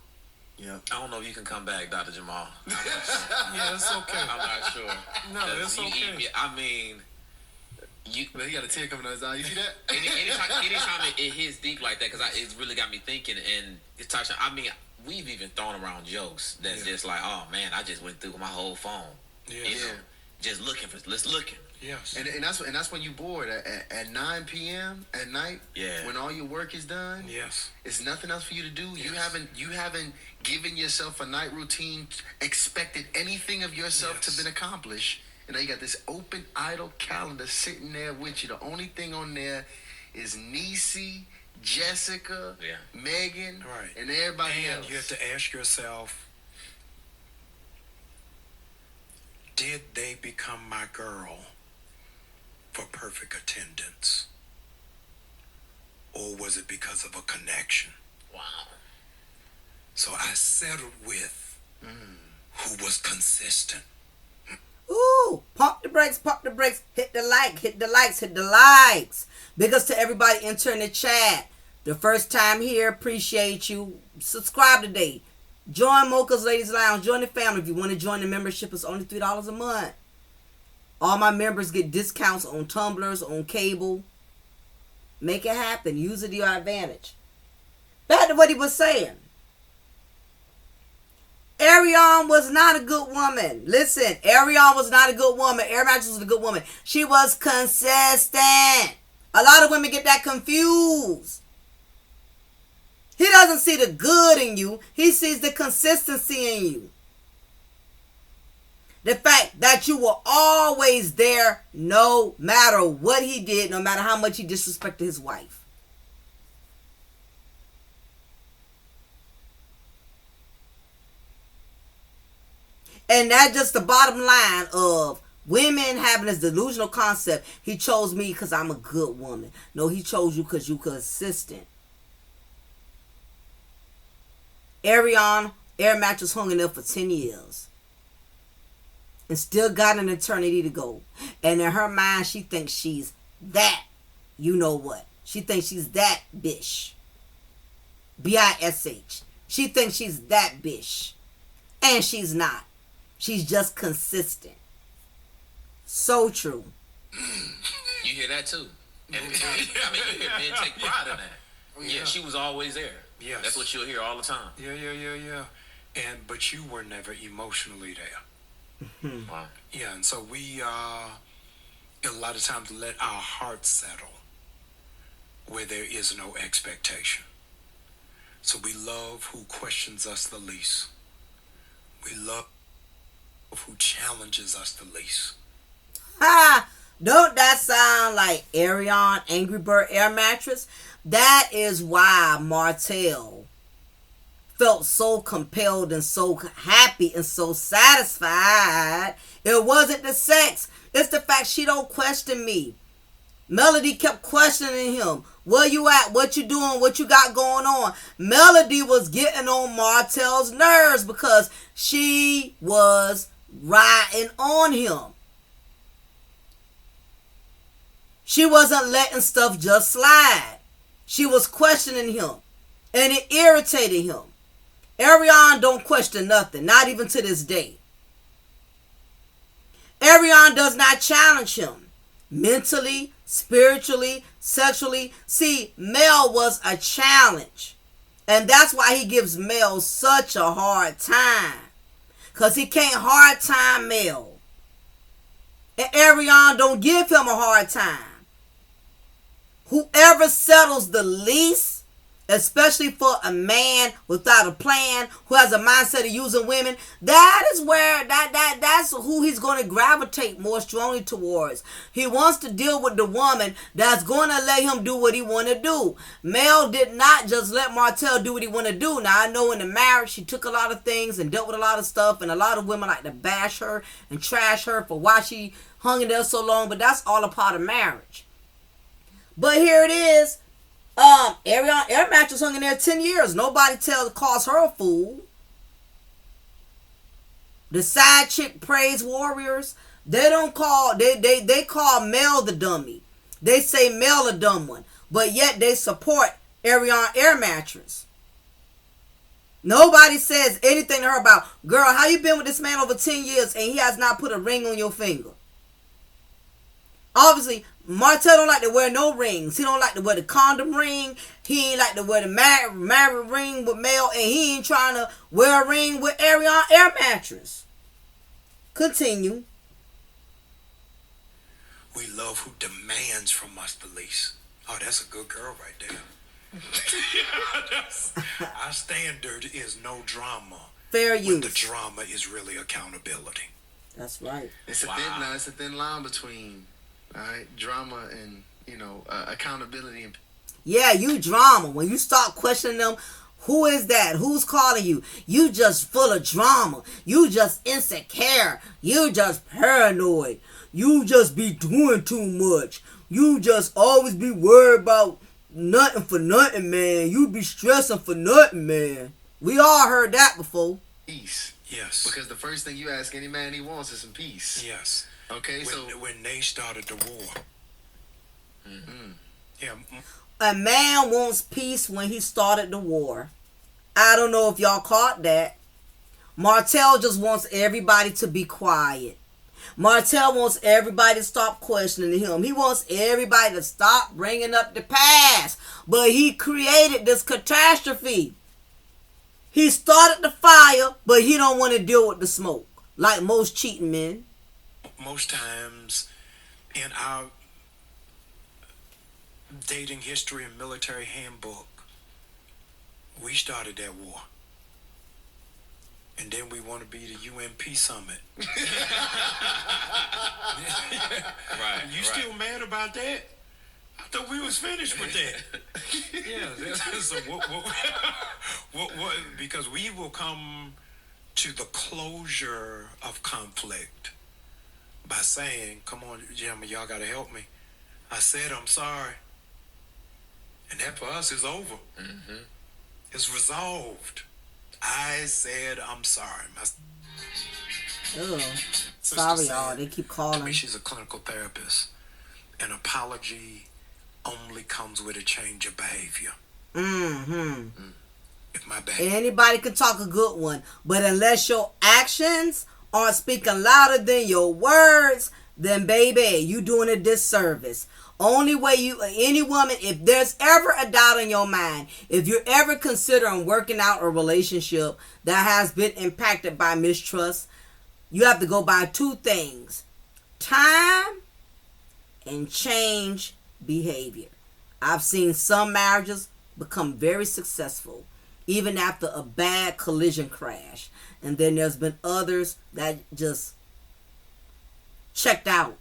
Yeah. I don't know if you can come back, Dr. Jamal. Yeah, it's okay. I'm not sure. No, it's okay. I mean, he got a tear coming out his eye. You see that? anytime it hits deep like that, because it's really got me thinking. And it's touching. I mean, we've even thrown around jokes that's just like, oh man, I just went through my whole phone. Yeah. Just looking. Yes. And that's when you bored at 9 p.m. at night. Yeah. When all your work is done. Yes. It's nothing else for you to do. Yes. You haven't given yourself a night routine, expected anything of yourself to been accomplished. And now you got this open, idle calendar sitting there with you. The only thing on there is Niecy, Jessica, Megan, and everybody else. And you have to ask yourself, did they become my girl for perfect attendance? Or was it because of a connection? Wow. So I settled with who was consistent. Ooh, pump the brakes, hit the likes. Big ups to everybody entering the chat. The first time here, appreciate you. Subscribe today. Join Mocha's Ladies Lounge. Join the family. If you want to join the membership, it's only $3 a month. All my members get discounts on tumblers, on cable. Make it happen. Use it to your advantage. Back to what he was saying. Ariane was not a good woman. Listen, Ariane was not a good woman. Air Mattress was a good woman. She was consistent. A lot of women get that confused. He doesn't see the good in you. He sees the consistency in you. The fact that you were always there no matter what he did, no matter how much he disrespected his wife. And that's just the bottom line of women having this delusional concept. He chose me because I'm a good woman. No, he chose you because you're consistent. Ariane, air mattress hung in there for 10 years. And still got an eternity to go. And in her mind, she thinks she's that. You know what? She thinks she's that bitch. B-I-S-H. She thinks she's that bitch. And she's not. She's just consistent. So true. You hear that too? And, I mean, you hear men take pride in that. Yeah, she was always there. Yes. That's what you'll hear all the time. Yeah. But you were never emotionally there. Wow. Yeah, and so we a lot of times let our hearts settle where there is no expectation. So we love who questions us the least. We love who challenges us the least. Ha! Don't that sound like Ariane Angry Bird air mattress? That is why Martell felt so compelled and so happy and so satisfied. It wasn't the sex. It's the fact she don't question me. Melody kept questioning him. Where you at? What you doing? What you got going on? Melody was getting on Martell's nerves because she was riding on him. She wasn't letting stuff just slide. She was questioning him. And it irritated him. Ariane don't question nothing. Not even to this day. Ariane does not challenge him. Mentally, spiritually, sexually. See, Mel was a challenge. And that's why he gives Mel such a hard time. Because he can't hard time Mel. And Ariane don't give him a hard time. Whoever settles the least, especially for a man without a plan, who has a mindset of using women, that is where that's who he's going to gravitate more strongly towards. He wants to deal with the woman that's going to let him do what he want to do. Mel did not just let Martell do what he want to do. Now, I know in the marriage she took a lot of things and dealt with a lot of stuff, and a lot of women like to bash her and trash her for why she hung in there so long, but that's all a part of marriage. But here it is. Ariane air mattress hung in there 10 years. Nobody calls her a fool. The side chick praise warriors, they call Mel the dummy. They say Mel a dumb one. But yet they support Ariane air mattress. Nobody says anything to her about, girl, how you been with this man over 10 years and he has not put a ring on your finger? Obviously, Martell don't like to wear no rings. He don't like to wear the condom ring. He ain't like to wear the married ring with Mel. And he ain't trying to wear a ring with Ariane air mattress. Continue. We love who demands from us the least. Oh, that's a good girl right there. Our standard is no drama. Fair when use. The drama is really accountability. That's right. It's a thin line between, all right, drama and, accountability. Yeah, you drama. When you start questioning them, who is that? Who's calling you? You just full of drama. You just insecure. You just paranoid. You just be doing too much. You just always be worried about nothing for nothing, man. You be stressing for nothing, man. We all heard that before. Peace. Yes. Because the first thing you ask any man he wants is some peace. Yes. Okay, when they started the war. Mm-hmm. Yeah. A man wants peace when he started the war. I don't know if y'all caught that. Martell just wants everybody to be quiet. Martell wants everybody to stop questioning him. He wants everybody to stop bringing up the past. But he created this catastrophe. He started the fire, but he don't want to deal with the smoke. Like most cheating men. Most times in our dating history and military handbook, We started that war. And then we want to be the UNP summit. Right. You still mad about that? I thought we was finished with that. Yeah. So what, because we will come to the closure of conflict by saying, come on, gentlemen, y'all got to help me. I said I'm sorry. And that for us is over. Mm-hmm. It's resolved. I said I'm sorry. My Ugh. sister Sorry, said y'all. They keep to calling. me, she's a clinical therapist. An apology only comes with a change of behavior. Mm-hmm. If my behavior, Anybody can talk a good one, but unless your actions aren't speaking louder than your words, then baby, you doing a disservice. Only way any woman, if there's ever a doubt in your mind, if you're ever considering working out a relationship that has been impacted by mistrust, you have to go by two things: time and change behavior. I've seen some marriages become very successful even after a bad collision crash, and then there's been others that just checked out.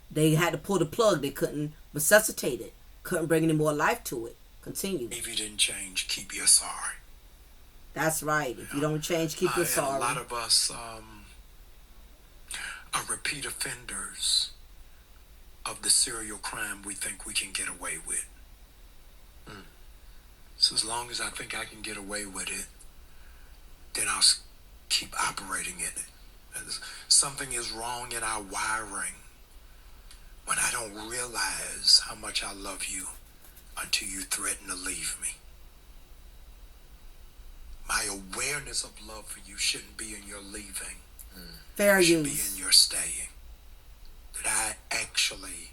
They had to pull the plug. They couldn't resuscitate it, couldn't bring any more life to it. Continue. if you didn't change, keep your sorry. That's right. If you don't change, keep your And sorry. a lot of us are repeat offenders of the serial crime we think we can get away with. So as long as I think I can get away with it, then I'll keep operating in it. Something is wrong in our wiring when I don't realize how much I love you until you threaten to leave me. My awareness of love for you shouldn't be in your leaving. Fair It should be use. in your staying. That I actually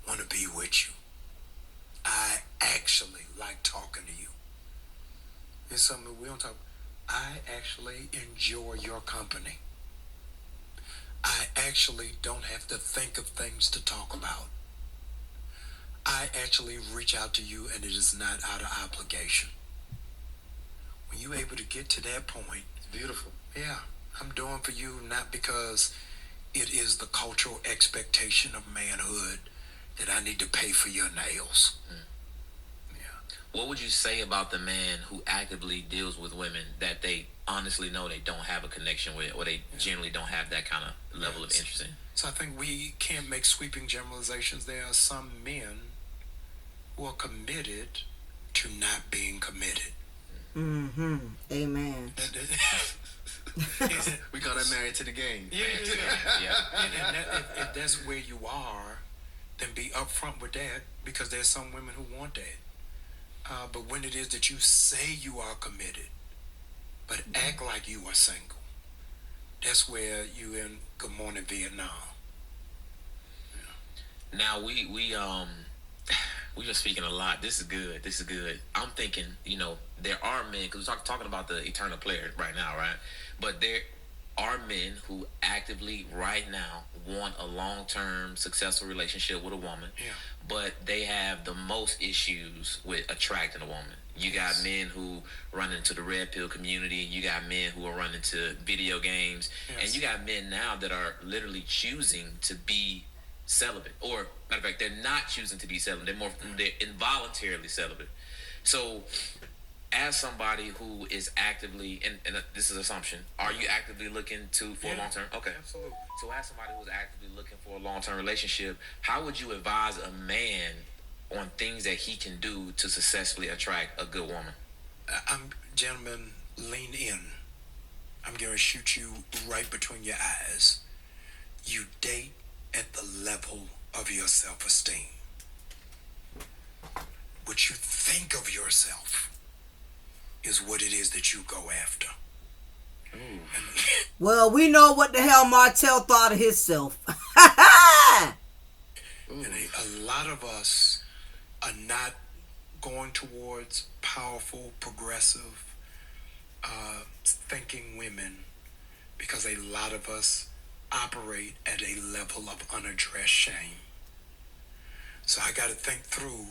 want to be with you. I actually like talking to you. It's something that we don't talk about. I actually enjoy your company. I actually don't have to think of things to talk about. I actually reach out to you and it is not out of obligation. When you're able to get to that point, It's beautiful. yeah, I'm doing for you not because it is the cultural expectation of manhood that I need to pay for your nails. Yeah. What would you say about the man who actively deals with women that they honestly know they don't have a connection with, or they generally don't have that kind of level of interest in? So I think we can't make sweeping generalizations. There are some men who are committed to not being committed. Mm-hmm. Amen. We call that married to the game. Yeah. And if that's where you are, then be upfront with that, because there's some women who want that. But when it is that you say you are committed, but act like you are single, that's where you in Good Morning Vietnam. Now we've been speaking a lot. This is good. I'm thinking, there are men, because we're talking about the eternal player right now, right? But there are men who actively right now want a long-term successful relationship with a woman, but they have the most issues with attracting a woman. You got men who run into the red pill community. You got men who are running to video games. And you got men now that are literally choosing to be celibate. Or, matter of fact, they're not choosing to be celibate. They're involuntarily celibate. So, as somebody who is actively, and this is an assumption, are you actively looking for a long-term? Okay. Absolutely. So as somebody who's actively looking for a long-term relationship, how would you advise a man on things that he can do to successfully attract a good woman? Gentlemen, lean in. I'm going to shoot you right between your eyes. You date at the level of your self-esteem. What you think of yourself is what it is that you go after. Well, we know what the hell Martell thought of himself. And a lot of us are not going towards powerful, progressive, thinking women because a lot of us operate at a level of unaddressed shame. So I got to think through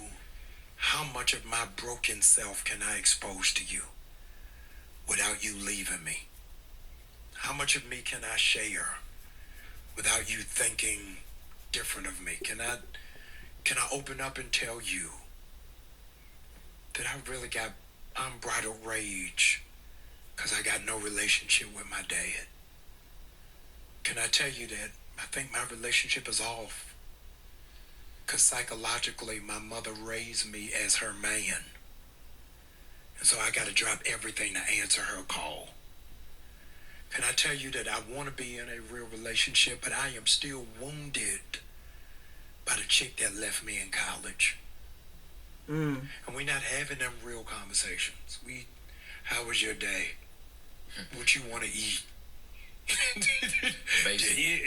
How much of my broken self can I expose to you without you leaving me? How much of me can I share without you thinking different of me? Can I open up and tell you that I really got unbridled rage because I got no relationship with my dad? Can I tell you that I think my relationship is off? Because psychologically, my mother raised me as her man. And so I got to drop everything to answer her call. Can I tell you that I want to be in a real relationship, but I am still wounded by the chick that left me in college? And we're not having them real conversations. How was your day? What you want to eat?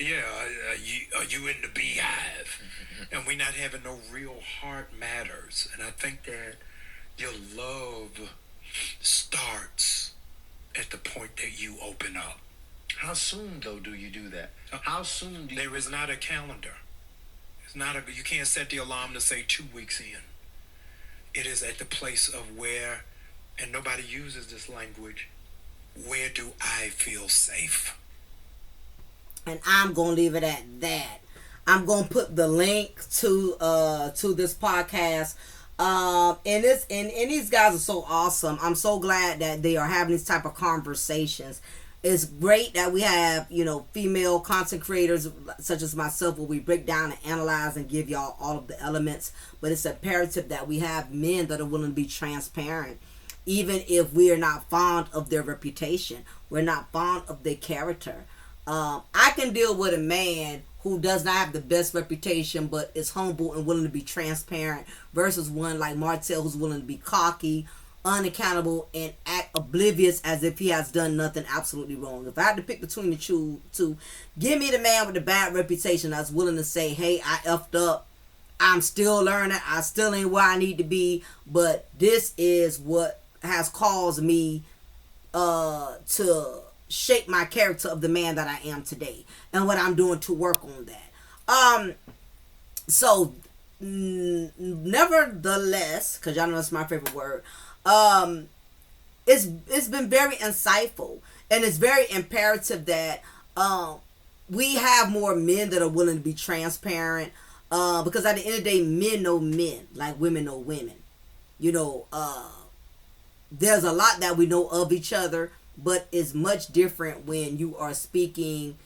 Yeah, are you in the beehive? And we're not having no real heart matters. And I think that your love starts at the point that you open up. How soon though do you do that? How soon do you? There is not a calendar. It's not a. You can't set the alarm to say 2 weeks in. It is at the place of where, and nobody uses this language, where do I feel safe? And I'm gonna leave it at that. I'm gonna put the link to this podcast. And these guys are so awesome. I'm so glad that they are having these type of conversations. It's great that we have, female content creators such as myself, where we break down and analyze and give y'all all of the elements. But it's imperative that we have men that are willing to be transparent, even if we are not fond of their reputation, we're not fond of their character. I can deal with a man who does not have the best reputation but is humble and willing to be transparent, versus one like Martell who's willing to be cocky, unaccountable, and act oblivious as if he has done nothing absolutely wrong. If I had to pick between the two, give me the man with the bad reputation that's willing to say, hey, I effed up, I'm still learning, I still ain't where I need to be, but this is what has caused me to shape my character of the man that I am today, and what I'm doing to work on that. Nevertheless, because y'all know it's my favorite word, it's been very insightful, and it's very imperative that we have more men that are willing to be transparent, because at the end of the day, men know men like women know women. There's a lot that we know of each other, but it's much different when you are speaking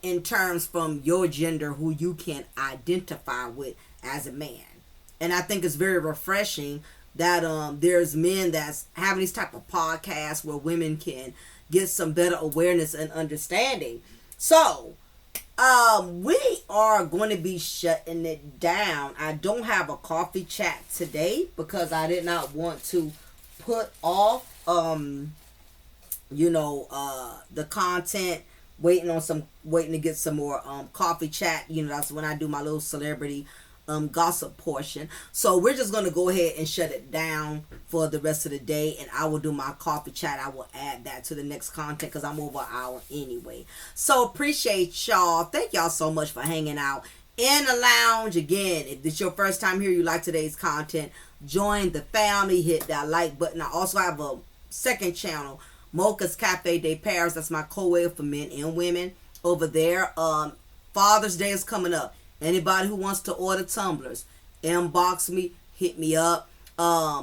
in terms from your gender, who you can identify with as a man. And I think it's very refreshing that there's men that's having these type of podcasts where women can get some better awareness and understanding. So we are going to be shutting it down. I don't have a coffee chat today because I did not want to put off the content, waiting to get some more coffee chat. That's when I do my little celebrity gossip portion. So we're just gonna go ahead and shut it down for the rest of the day, and I will do my coffee chat. I will add that to the next content because I'm over an hour anyway. So appreciate y'all. Thank y'all so much for hanging out in the lounge. Again, if this is your first time here, you like today's content, join the family, hit that like button. I also have a second channel, Mocha's Cafe de Paris. That's my co-ed for men and women over there. Father's Day is coming up. Anybody who wants to order tumblers, inbox me, hit me up.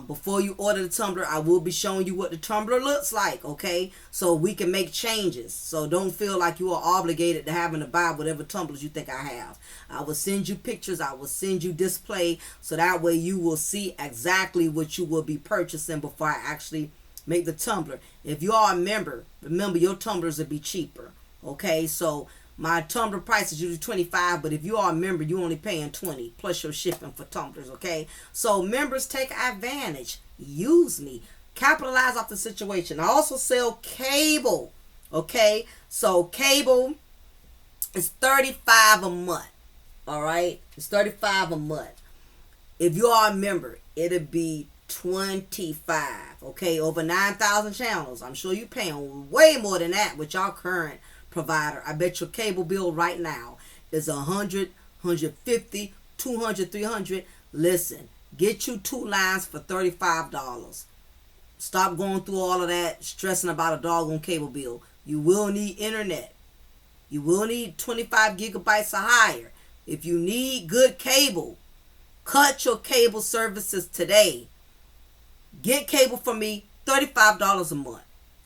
Before you order the tumbler, I will be showing you what the tumbler looks like, okay? So we can make changes. So don't feel like you are obligated to having to buy whatever tumblers you think I have. I will send you pictures. I will send you display, so that way you will see exactly what you will be purchasing before I actually make the tumbler. If you are a member, remember your tumblers will be cheaper, okay? So my tumbler price is usually $25, but if you are a member, you're only paying $20 plus your shipping for tumblers, okay? So members, take advantage. Use me. Capitalize off the situation. I also sell cable, okay? So cable is $35 a month, all right? It's $35 a month. If you are a member, it'll be $25, okay? Over 9,000 channels. I'm sure you're paying way more than that with your current provider. I bet your cable bill right now is $100, $150, $200, $300. Listen, Get you 2 lines for $35. Stop going through all of that, stressing about a doggone cable bill. You will need internet. You will need 25 gigabytes or higher. If you need good cable, cut your cable services today. Get cable from me, $35 a month.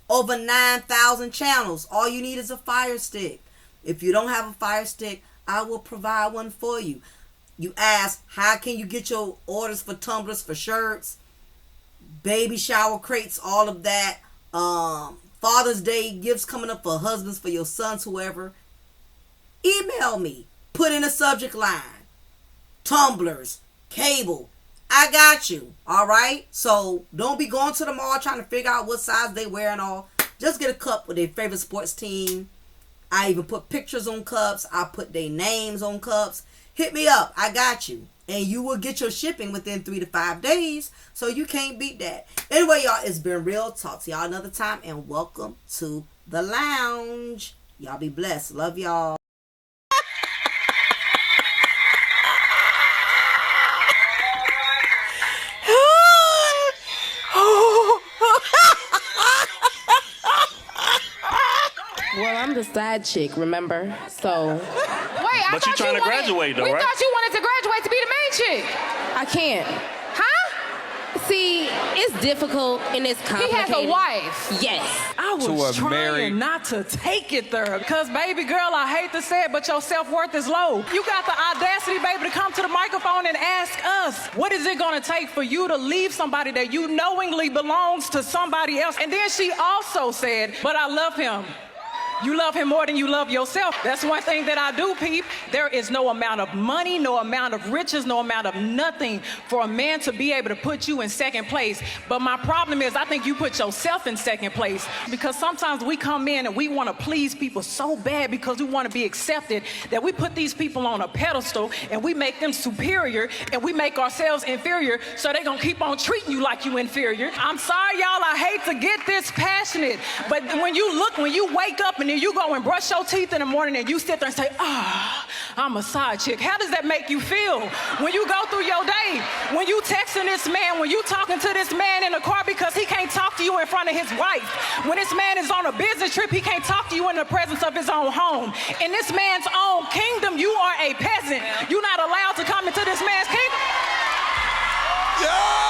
Over 9,000 channels. All you need is a Fire Stick. If you don't have a Fire Stick, I will provide one for you. You ask, how can you get your orders for tumblers, for shirts, baby shower crates, all of that. Father's Day gifts coming up for husbands, for your sons, whoever. Email me. Put in a subject line. Tumblers, cable. I got you. All right? So don't be going to the mall trying to figure out what size they wear and all. Just get a cup with their favorite sports team. I even put pictures on cups. I put their names on cups. Hit me up. I got you. And you will get your shipping within 3 to 5 days. So you can't beat that. Anyway, y'all, it's been real. Talk to y'all another time. And welcome to the lounge. Y'all be blessed. Love y'all. Well, I'm the side chick, remember? So Wait, But you're trying to graduate, though, we right? thought you wanted to graduate to be the main chick. I can't. Huh? See, it's difficult and it's He complicated. has a wife. Yes. I was trying not to take it there because, baby girl, I hate to say it, but your self-worth is low. You got the audacity, baby, to come to the microphone and ask us, what is it going to take for you to leave somebody that you knowingly belongs to somebody else? And then she also said, but I love him. You love him more than you love yourself. That's one thing that I do, peep. There is no amount of money, no amount of riches, no amount of nothing for a man to be able to put you in second place. But my problem is I think you put yourself in second place because sometimes we come in and we want to please people so bad because we want to be accepted that we put these people on a pedestal and we make them superior and we make ourselves inferior so they're going to keep on treating you like you inferior. I'm sorry, y'all. I hate to get this passionate, but when you wake up and then you go and brush your teeth in the morning and you sit there and say, I'm a side chick. How does that make you feel? When you go through your day, when you texting this man, when you talking to this man in the car because he can't talk to you in front of his wife. When this man is on a business trip, he can't talk to you in the presence of his own home. In this man's own kingdom, you are a peasant. You're not allowed to come into this man's kingdom. Yeah!